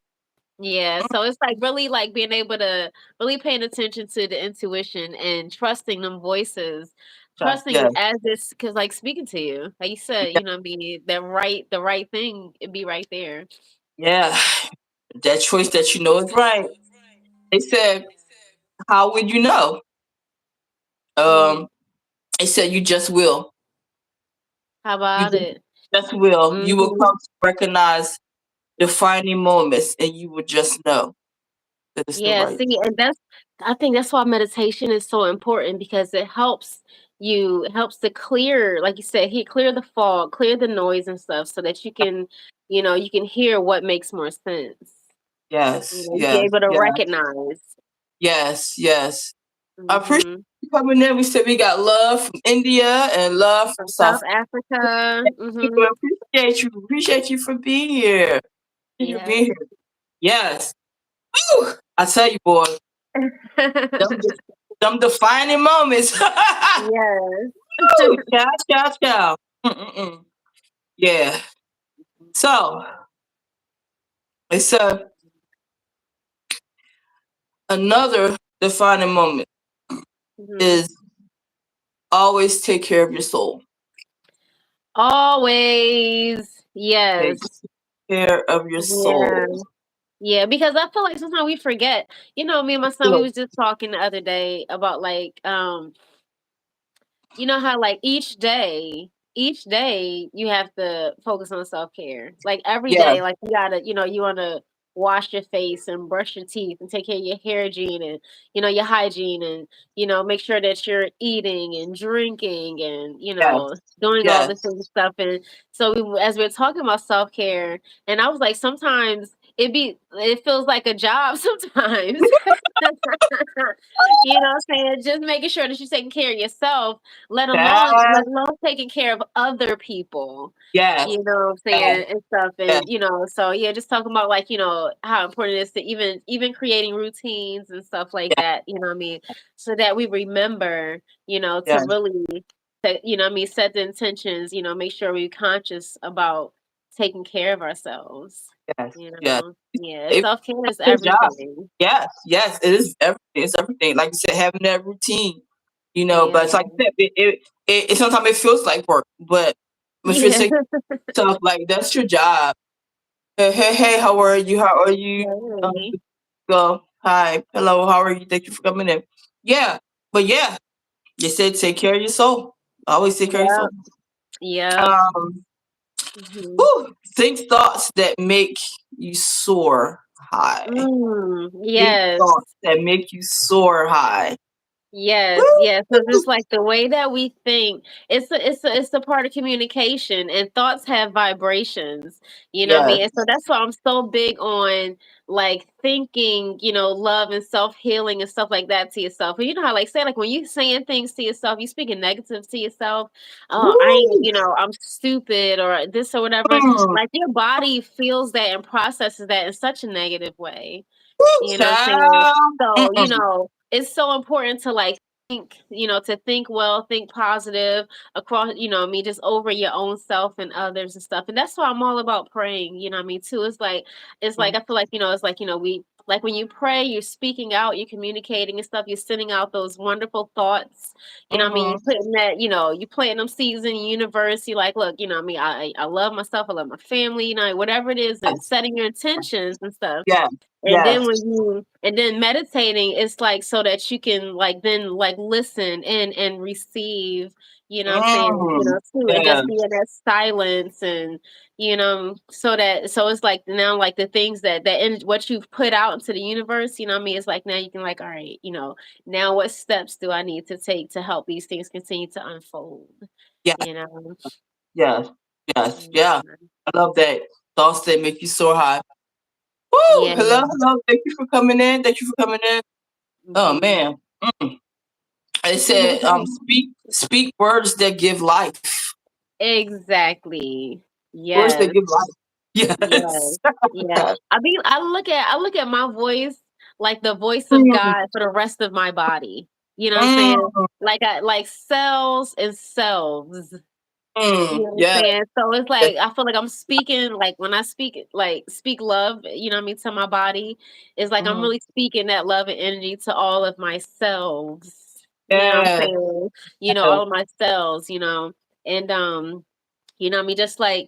Yeah, so it's like really like being able to really paying attention to the intuition and trusting them voices, trusting Yes. it as this, because like speaking to you, like you said, Yeah. what I mean, the right thing, it'd be right there. Yeah. That choice that you know is right. They said, how would you know? Mm, Um, they said you just will. how You about just it? Just will. You will Hmm. come to recognize defining moments, and you will just know that it's the Yeah, right. see, and I think that's why meditation is so important because it helps to clear, like you said, clear the fog, clear the noise and stuff so that you can hear what makes more sense. Yes, You be yes, able to yes, recognize. yes, yes. I appreciate Hmm. you coming in. We said we got love from India and love from From South South Africa. Africa. Hmm. Appreciate you. Appreciate you for being here. Thank you for Yeah. being here. Yes. Whew. I tell you, boy, them, them defining moments. Yes. Woo. Ciao, ciao, ciao. Mm-mm-mm. Yeah. So it's another defining moment Hmm. is always take care of your soul. Always. Take Yes. care of your Yeah. soul. Yeah, because I feel like sometimes we forget. Me and my son, we So, was just talking the other day about like you know how like each day you have to focus on self-care. Like every yeah, day, like you gotta, you wanna wash your face and brush your teeth and take care of your hygiene and your hygiene and make sure that you're eating and drinking and yes, doing all yes, this and stuff. And so as we are talking about self-care, and I was like, sometimes it feels like a job sometimes. What I'm saying? Just making sure that you're taking care of yourself, let that, alone taking care of other people. yes, You know what I'm yes, saying? And stuff. yes, And so yeah, just talking about like, how important it is to even creating routines and stuff like yes, that, what I mean? So that we remember, to yes, really what I mean, set the intentions, make sure we're conscious about taking care of ourselves. yes, You yes. know? Yeah, It's self-care is a job. everything. Yes, yes, it is everything. It's everything. Like you said, having that routine, Yeah. but it's like you said, it sometimes it feels like work, but if you Yeah. say stuff like that's your job. Hey, hey, hey, how are you? How are you? Hey. Go, hi, hello, how are you? Thank you for coming in. Yeah, but yeah, you said take care of your soul. Always take care of your Yep. soul. Yep. Um, Mhm. whew, think thoughts that make you soar high. Think Yes. thoughts that make you soar high. Yes, yes, because Woo! it's like the way that we think, it's a part of communication, and thoughts have vibrations, what I Yes, mean? And so that's why I'm so big on like thinking, love and self-healing and stuff like that to yourself. And you know how like say like when you saying things to yourself, you speaking negative to yourself, oh, I ain't, woo, I'm stupid or this or whatever. mm, Like your body feels that and processes that in such a negative way. woo, You know what I'm saying? child. So, Mm-mm. it's so important to like think, to think well, think positive across, me just over your own self and others and stuff. And that's why I'm all about praying, what I mean, too. It's like I feel like, it's like, we like when you pray, you're speaking out, you're communicating and stuff, you're sending out those wonderful thoughts. What I mean, Mhm. you putting that, you planting them seeds in the universe. You like, look, what I mean, I love myself, I love my family, whatever it is, and Yes, setting your intentions and stuff. yes, And then yes. meditating, it's like so that you can like then like listen and receive, what I'm saying, Mm, too, and yes. just be in that silence and so it's like now like the things what you've put out into the universe, what I mean, it's like now you can like, all right, now what steps do I need to take to help these things continue to unfold, Yes, you know? yes, yes, yeah. Yeah. I love that. Thoughts that make you soar high. Woo! Yeah. Hello, hello. Thank you for coming in. Thank you for coming in. Oh Mhm. man. Mm. It said, speak words that give life. Exactly. Words that Yes. give life. Yes. Yes. Yeah. I look at my voice like the voice of Mm, God for the rest of my body. You know what I'm saying? mm, Like I like cells and cells. You mm. know what Yeah. I'm saying? So it's Yes. like I feel like I'm speaking like when I speak love, what I mean, to my body, it's like I'm Mm, really speaking that love and energy to all of my cells. You know what I'm yes. saying? Yes. All of my cells, and what I mean, just like,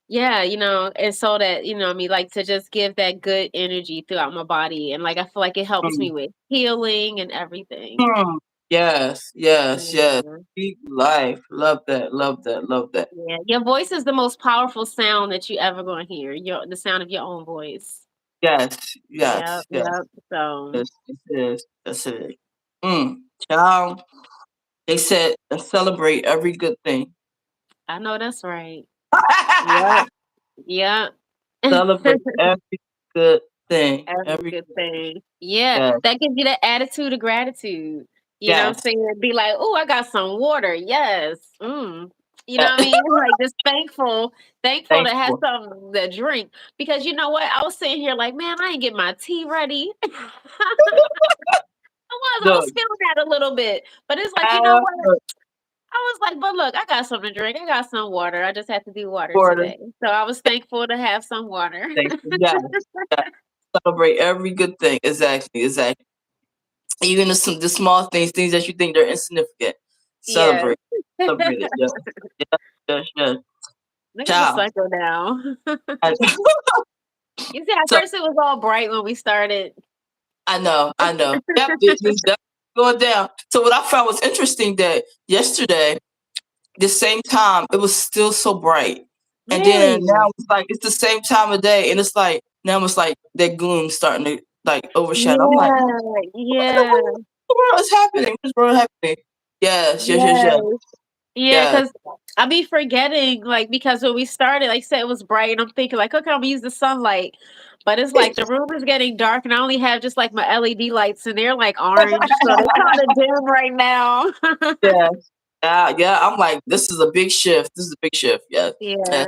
yeah, and so that, I mean, like to just give that good energy throughout my body. And like I feel like it helps Mm, me with healing and everything. mm. Yes, yes, yes. Yeah. Speak life. Love that. Love that. Love that. Yeah. Your voice is the most powerful sound that you ever gonna hear. The sound of your own voice. Yes, Yep, yes, yes, yep. So yes. It is. Yes, it is. Child. They said celebrate every good thing. I know that's right. Yep, yep. Celebrate every good thing. Every Every good good thing. thing. Yeah, Yes, that gives you that attitude of gratitude. You know what I'm yes. saying? Be like, oh, I got some water. Yes. Mm. You know yes. what I mean? Like just thankful to have Thankful. something to drink. Because you know what? I was sitting here like, man, I ain't get my tea ready. I Look, was feeling that a little bit. But it's like, you know have what? the I was like, but look, I got something to drink. I got some water. I just have to do water water. today. So I was thankful to have some water. Thankful. Yes, yes. Celebrate every good thing. Exactly, exactly. Even the small things, things that you think they're insignificant. Yes. Celebrate. Celebrate it. Yes, yes, yes, yes. Look at the Child. sun go down. I, You see, at so first it was all bright when we started. I know, I know. Yep, it's definitely going down. So what I found was interesting that yesterday, the same time, it was still so bright. And then Really? now it's like it's the same time of day, and it's like now it's like that gloom starting to like overshadow. I'm like, Yeah, what in the yeah, world, what the world is happening? What is the world happening? Yes, yes, yes, yes, yes. Yeah, yes. because I be forgetting, like, because when we started, like I said, it was bright, and I'm thinking, like, okay, I'm gonna use the sunlight. But it's like the room is getting dark, and I only have just like my LED lights, and they're like orange, so they're kind of dim right now. Yes. Yeah, yeah. I'm like, this is a big shift. This is a big shift. Yeah. Yeah.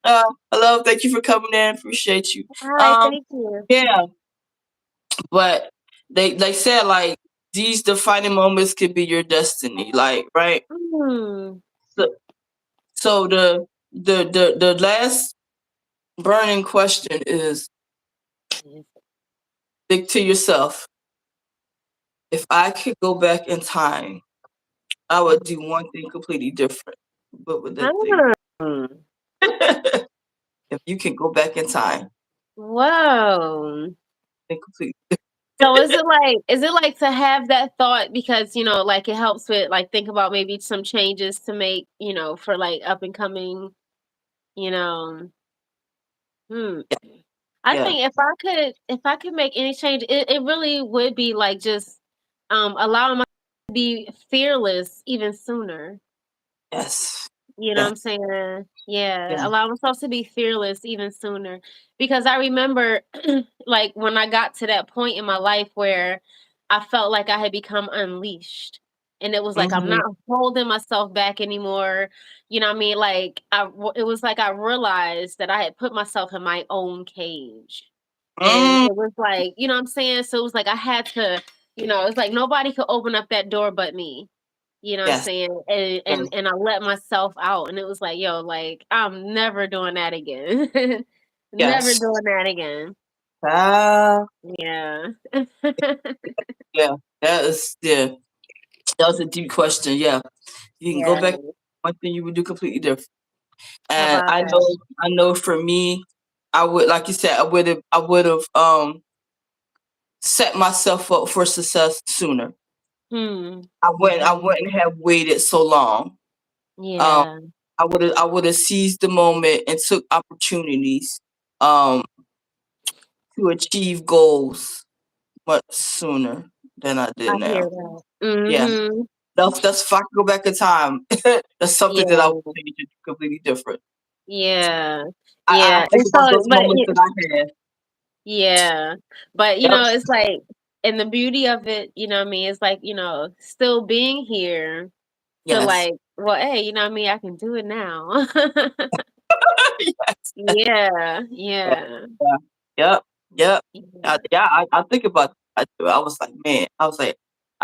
Yeah. Hello, thank you for coming in. Appreciate you. All right, Um, thank you. yeah, but they said like these defining moments could be your destiny, like right. Hmm. So, so the last burning question is think to yourself, if I could go back in time, I would do one thing completely different. What would that thing Hmm. be? If you can go back in time, Whoa. think completely. So is it like to have that thought because, like it helps with like think about maybe some changes to make, for like up and coming, you know. Hmm. I Yeah. think if I could make any change, it really would be like just allowing myself to be fearless even sooner. Yes. You know what Yeah. I'm saying? Yeah, Yeah. allow myself to be fearless even sooner. Because I remember, like, when I got to that point in my life where I felt like I had become unleashed. And it was like, I'm Mm-hmm. not holding myself back anymore. You know what I mean? Like, it was like I realized that I had put myself in my own cage. And Mm, it was like, you know what I'm saying? So it was like I had to, it's like nobody could open up that door but me. You know what I'm yes. saying? And Yes. and and I let myself out and it was like, yo, like I'm never doing that again. Never Yes. doing that again. Ah. Yeah. Yeah. That is. Yeah. That was a deep question. Yeah. You can go Yeah. back. One thing you would do completely different. How And about I that? know. I know. For me, I would, like you said, I would have. I would have set myself up for success sooner. Hmm. I wouldn't. I Hmm. wouldn't have waited so long. Um. Yeah. I would have. I would have seized the moment and took opportunities. Um. To achieve goals much sooner than I I did hear now. that. Yeah. Mm-hmm. That's if I could go back in time. That's something that I would Yeah. change it completely different. Yeah. I Yeah. think And about so those but moments that I had. yeah. But Yep. it's like and the beauty of it, you know what I mean, it's like, still being here to Yes. like, well, hey, you know what I mean? I can do it now. yes. Yeah, Yeah. yeah, Yeah. Yep. Yep. yeah, Yeah. I think about that too. I was like, man. I was like,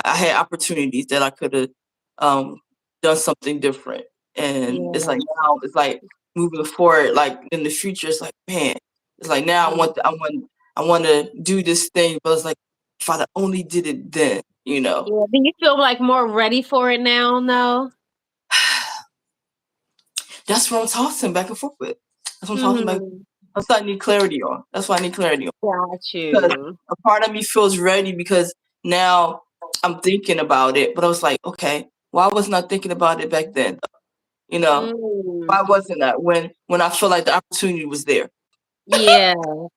I had opportunities that I could have um done something different, and it's yeah, like now it's like moving forward. Like in the future, it's like man. It's like now I want. mhm. I want to do this thing, but it's like if I only did it then, you know. Yeah, do you feel, like, more ready for it now, though? That's what I'm tossing back and forth with. That's what I'm tossing back. Mhm. That's what I need clarity on. That's what I need clarity on. Got Because you. a part of me feels ready because now I'm thinking about it, but I was like, okay, why wasn't I thinking about it back then? You know, Mm. why wasn't I when I felt like the opportunity was there? Yeah.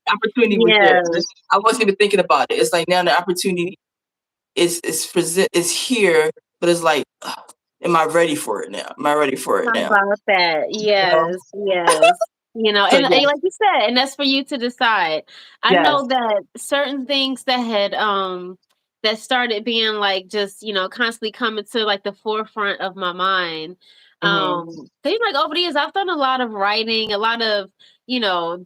Opportunity was there. Yes. I wasn't even thinking about it. It's like now the opportunity is here, but it's like, am I ready for it now? Am I ready for it How now? about that? You know? Yes, yes. So And yes, like you said, and that's for you to decide. I yes, know that certain things that had that started being like just, constantly coming to like the forefront of my mind. hmm Things like over the years I've done a lot of writing, a lot of,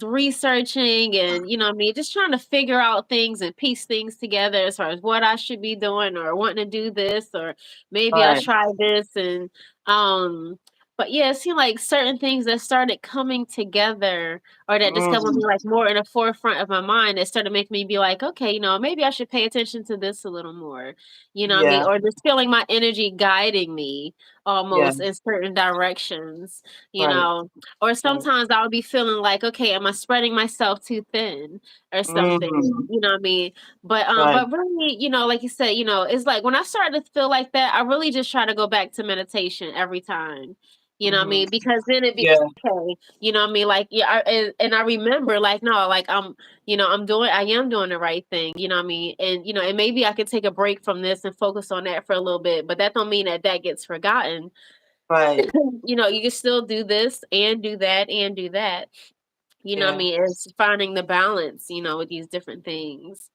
researching and what I mean, just trying to figure out things and piece things together as far as what I should be doing or wanting to do this or maybe I'll right, try this and um but yeah, it seemed like certain things that started coming together or that just kept me mm, like more in the forefront of my mind that started making me be like, okay, maybe I should pay attention to this a little more. You know what I mean? yeah, Or just feeling my energy guiding me yeah, almost in certain directions, you right, know. Or right, sometimes I would be feeling like, okay, am I spreading myself too thin or something? mm, You know what I mean? right, But really, like you said, it's like when I started to feel like that, I really just try to go back to meditation every time. You know what I hmm mean? Because then it yeah, becomes okay. You know what I mean? Like, yeah, and I remember, like, no, like, I am doing the right thing. You know what I mean? And maybe I could take a break from this and focus on that for a little bit, but that don't mean that that gets forgotten. right, You can still do this and do that and do that. You know what I yeah, mean? It's finding the balance, with these different things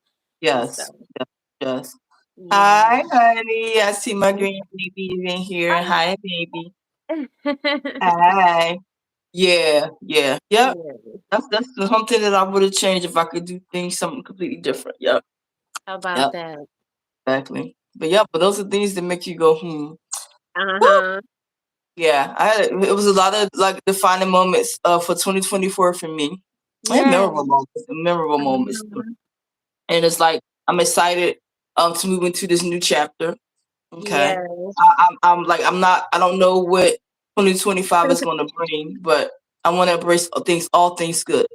and yes, stuff. yes, yes. Yeah. Hi, honey. I see my green baby is in here. Hi. Hi, baby. Hi. Yeah, yeah, yep. Yeah. That's something that I would have changed if I could do things something completely different. Yep, How about yep, that? exactly. But yeah, but those are things that make you go, Woo! Uh-huh. Yeah, it was a lot of like defining moments for 2024 for me. And Yeah. memorable moments. Uh-huh. And it's like I'm excited to move into this new chapter. Okay. Yes. I'm like I don't know what 2025 is gonna bring, but I wanna embrace all things good.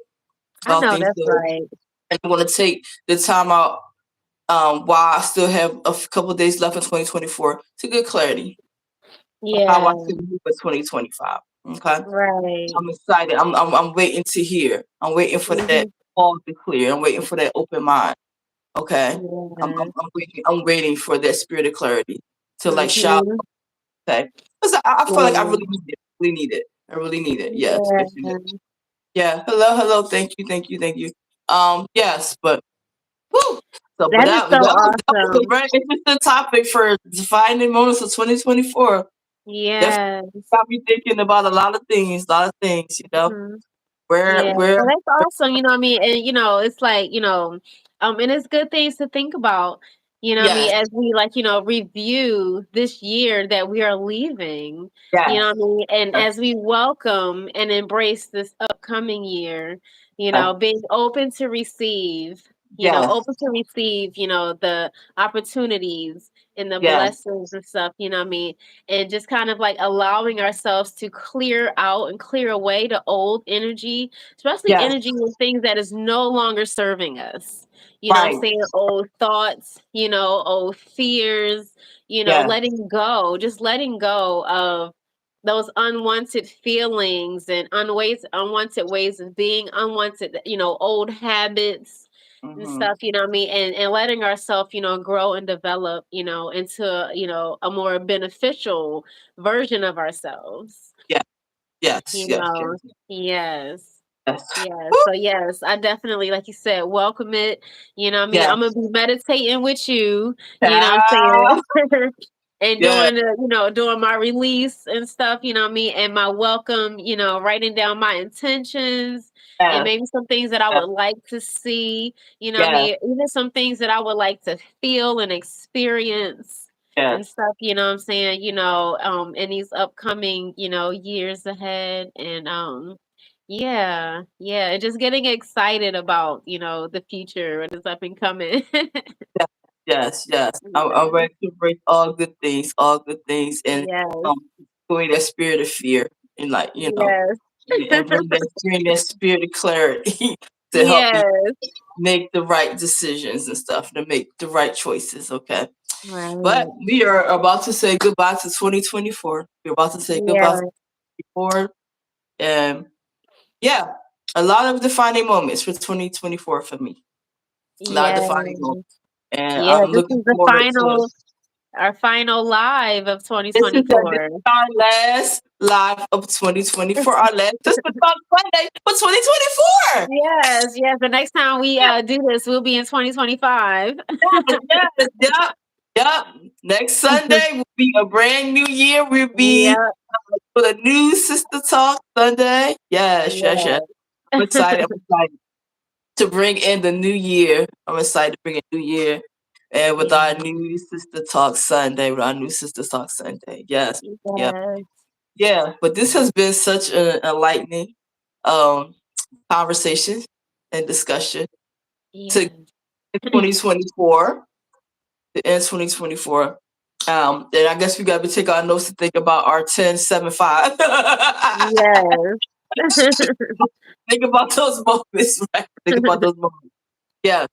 I All know things that's good. right. And I'm gonna take the time out while I still have couple of days left in 2024 to get clarity of how I Yeah. should move in 2025. Okay. Right. I'm excited. I'm waiting to hear. I'm waiting for that Mhm. all to clear. I'm waiting for that open mind. Okay. Yeah. I'm waiting for that spirit of clarity to like shout. Mhm. Okay. Because I feel like I Yeah. really need it. Really need it. I really need it. Yeah. Especially Yeah. yeah. Hello. Hello. Thank you. Thank you. Thank you. Yes, but whew. So, but That is so that was a awesome. very interesting topic for defining moments of 2024. Definitely Yes. got me thinking about a lot of things. A lot of things. Mhm. Where Yeah, where well, that's awesome. You know what I mean? And it's like, and it's good things to think about, what I mean, yes, as we like, review this year that we are leaving, yes, what I mean, and yes, as we welcome and embrace this upcoming year, yes, being open to receive, yes, open to receive, the opportunities and the yes, blessings and stuff, you know what I mean? And just kind of like allowing ourselves to clear out and clear away the old energy, especially yes, energy with things that is no longer serving us. You know what I'm right, saying? Old thoughts, old fears, yes, just letting go of those unwanted feelings and unwanted ways of being, unwanted, old habits and hmm stuff, you know what I mean? And letting ourselves, grow and develop, into, a more beneficial version of ourselves. yes, yes, You yes, know, yes, yes. yes. Yes. Woo! So yes, I definitely, like you said, welcome it. You know what I mean? I'm gonna Yes, be meditating with you, you know what ah, I'm saying? And yes, doing my release and stuff, you know what I mean? And my welcome, writing down my intentions and yes, maybe some things that I yes, would like to see, you know what I yes, mean? Even some things that I would like to feel and experience and yes. stuff, you know what I'm saying? In these upcoming, years ahead. And yeah, yeah, and just getting excited about, the future and it's up and coming. Yes, yes. I'm Yeah. ready to break all good things, and Yes. um, going that spirit of fear, and like Yes. and bring that spirit of clarity to help me Yes. make the right decisions and stuff, to make the right choices. Okay. But Right. we are about to say goodbye to 2024. We're about to say goodbye to Yeah. 2024. And yeah, a lot of defining moments for 2024 for me. A lot of Yeah. defining moments. And Yeah. I'm This looking is the forward to final, our final live of this 2024. is our last live of 2024. Our last Sister Talk Sunday for 2024. Yes, yes. The next time we do this, we'll be in 2025. Yes, yes, yep, yep. Next Sunday will be a brand new year. We'll be Yep. with a new Sister Talk Sunday. Yes, yes, yes. Yes. I'm excited. I'm excited to bring in the new year. I'm excited to bring in new year. And with Yeah. our new Sister Talk Sunday, with our new Sister Talk Sunday. Yes. Yeah. Yes. Yeah. But this has been such an enlightening um conversation and discussion to Yeah. 2024. The end 2024. And I guess we got to take our notes to think about our 10-7-5. Yes. Think about those moments, right? Think about those moments. Yeah.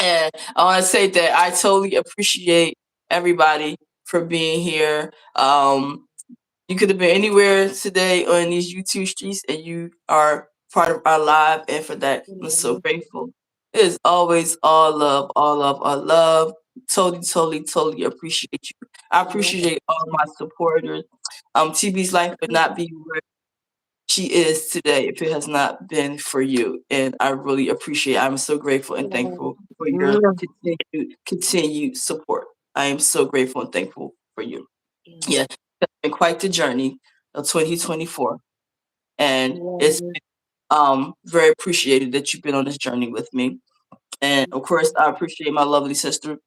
And I want to say that I totally appreciate everybody for being here. You could have been anywhere today on these YouTube streets, and you are part of our live, and for that, I'm so Yeah. grateful. It is always all love, all love, all love. Totally, totally, totally appreciate you. I Yeah. appreciate all my supporters. TB's life would not be where she is today if it has not been for you, and I really appreciate. I'm so grateful and thankful for your Mm. continued support. I am so grateful and thankful for you. Yeah. Yeah, it's been quite the journey of 2024, and it's Yeah. very appreciated that you've been on this journey with me. And of course, I appreciate my lovely sister.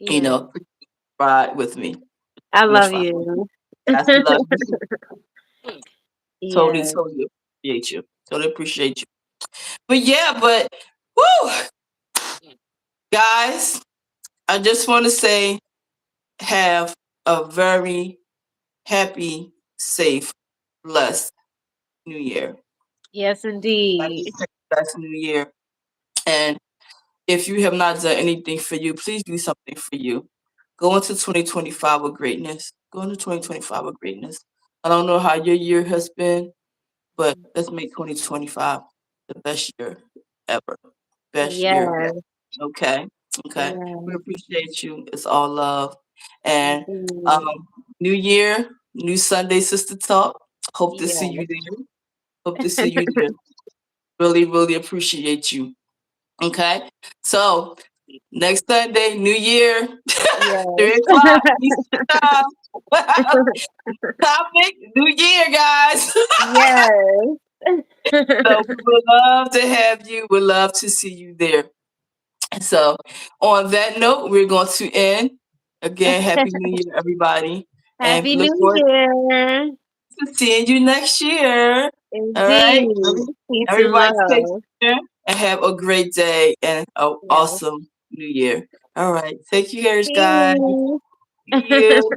You Yeah. know, ride with me I on this love ride. you. Yes, love you. Totally, Yeah. totally appreciate you. Totally appreciate you. But yeah, but woo, guys, I just want to say, have a very happy, safe, blessed New Year. Yes, Happy, indeed. safe, blessed New Year. And if you have not done anything for you, please do something for you. Go into 2025 with greatness. Go into 2025 with greatness. I don't know how your year has been, but let's make 2025 the best year ever. Best year yet. Yes. Okay. Okay. We Yes. appreciate you. It's all love. And um, Indeed. New Year, new Sunday Sister Talk. Hope to see Yes. you there. Hope to see you there. Really, really appreciate you. Okay. So next Sunday, New Year, Yes. 3 o'clock Eastern time. Topic, New Year, guys. Yes. So we would love to have you. We'd love to see you there. So on that note, we're going to end. Again, Happy New Year, everybody. And Happy we look New forward to to seeing you next year. All right. indeed. Peace and Everybody take love. care and have a great day and an Yes. awesome new year. All right. Take care, guys. Peace. See you.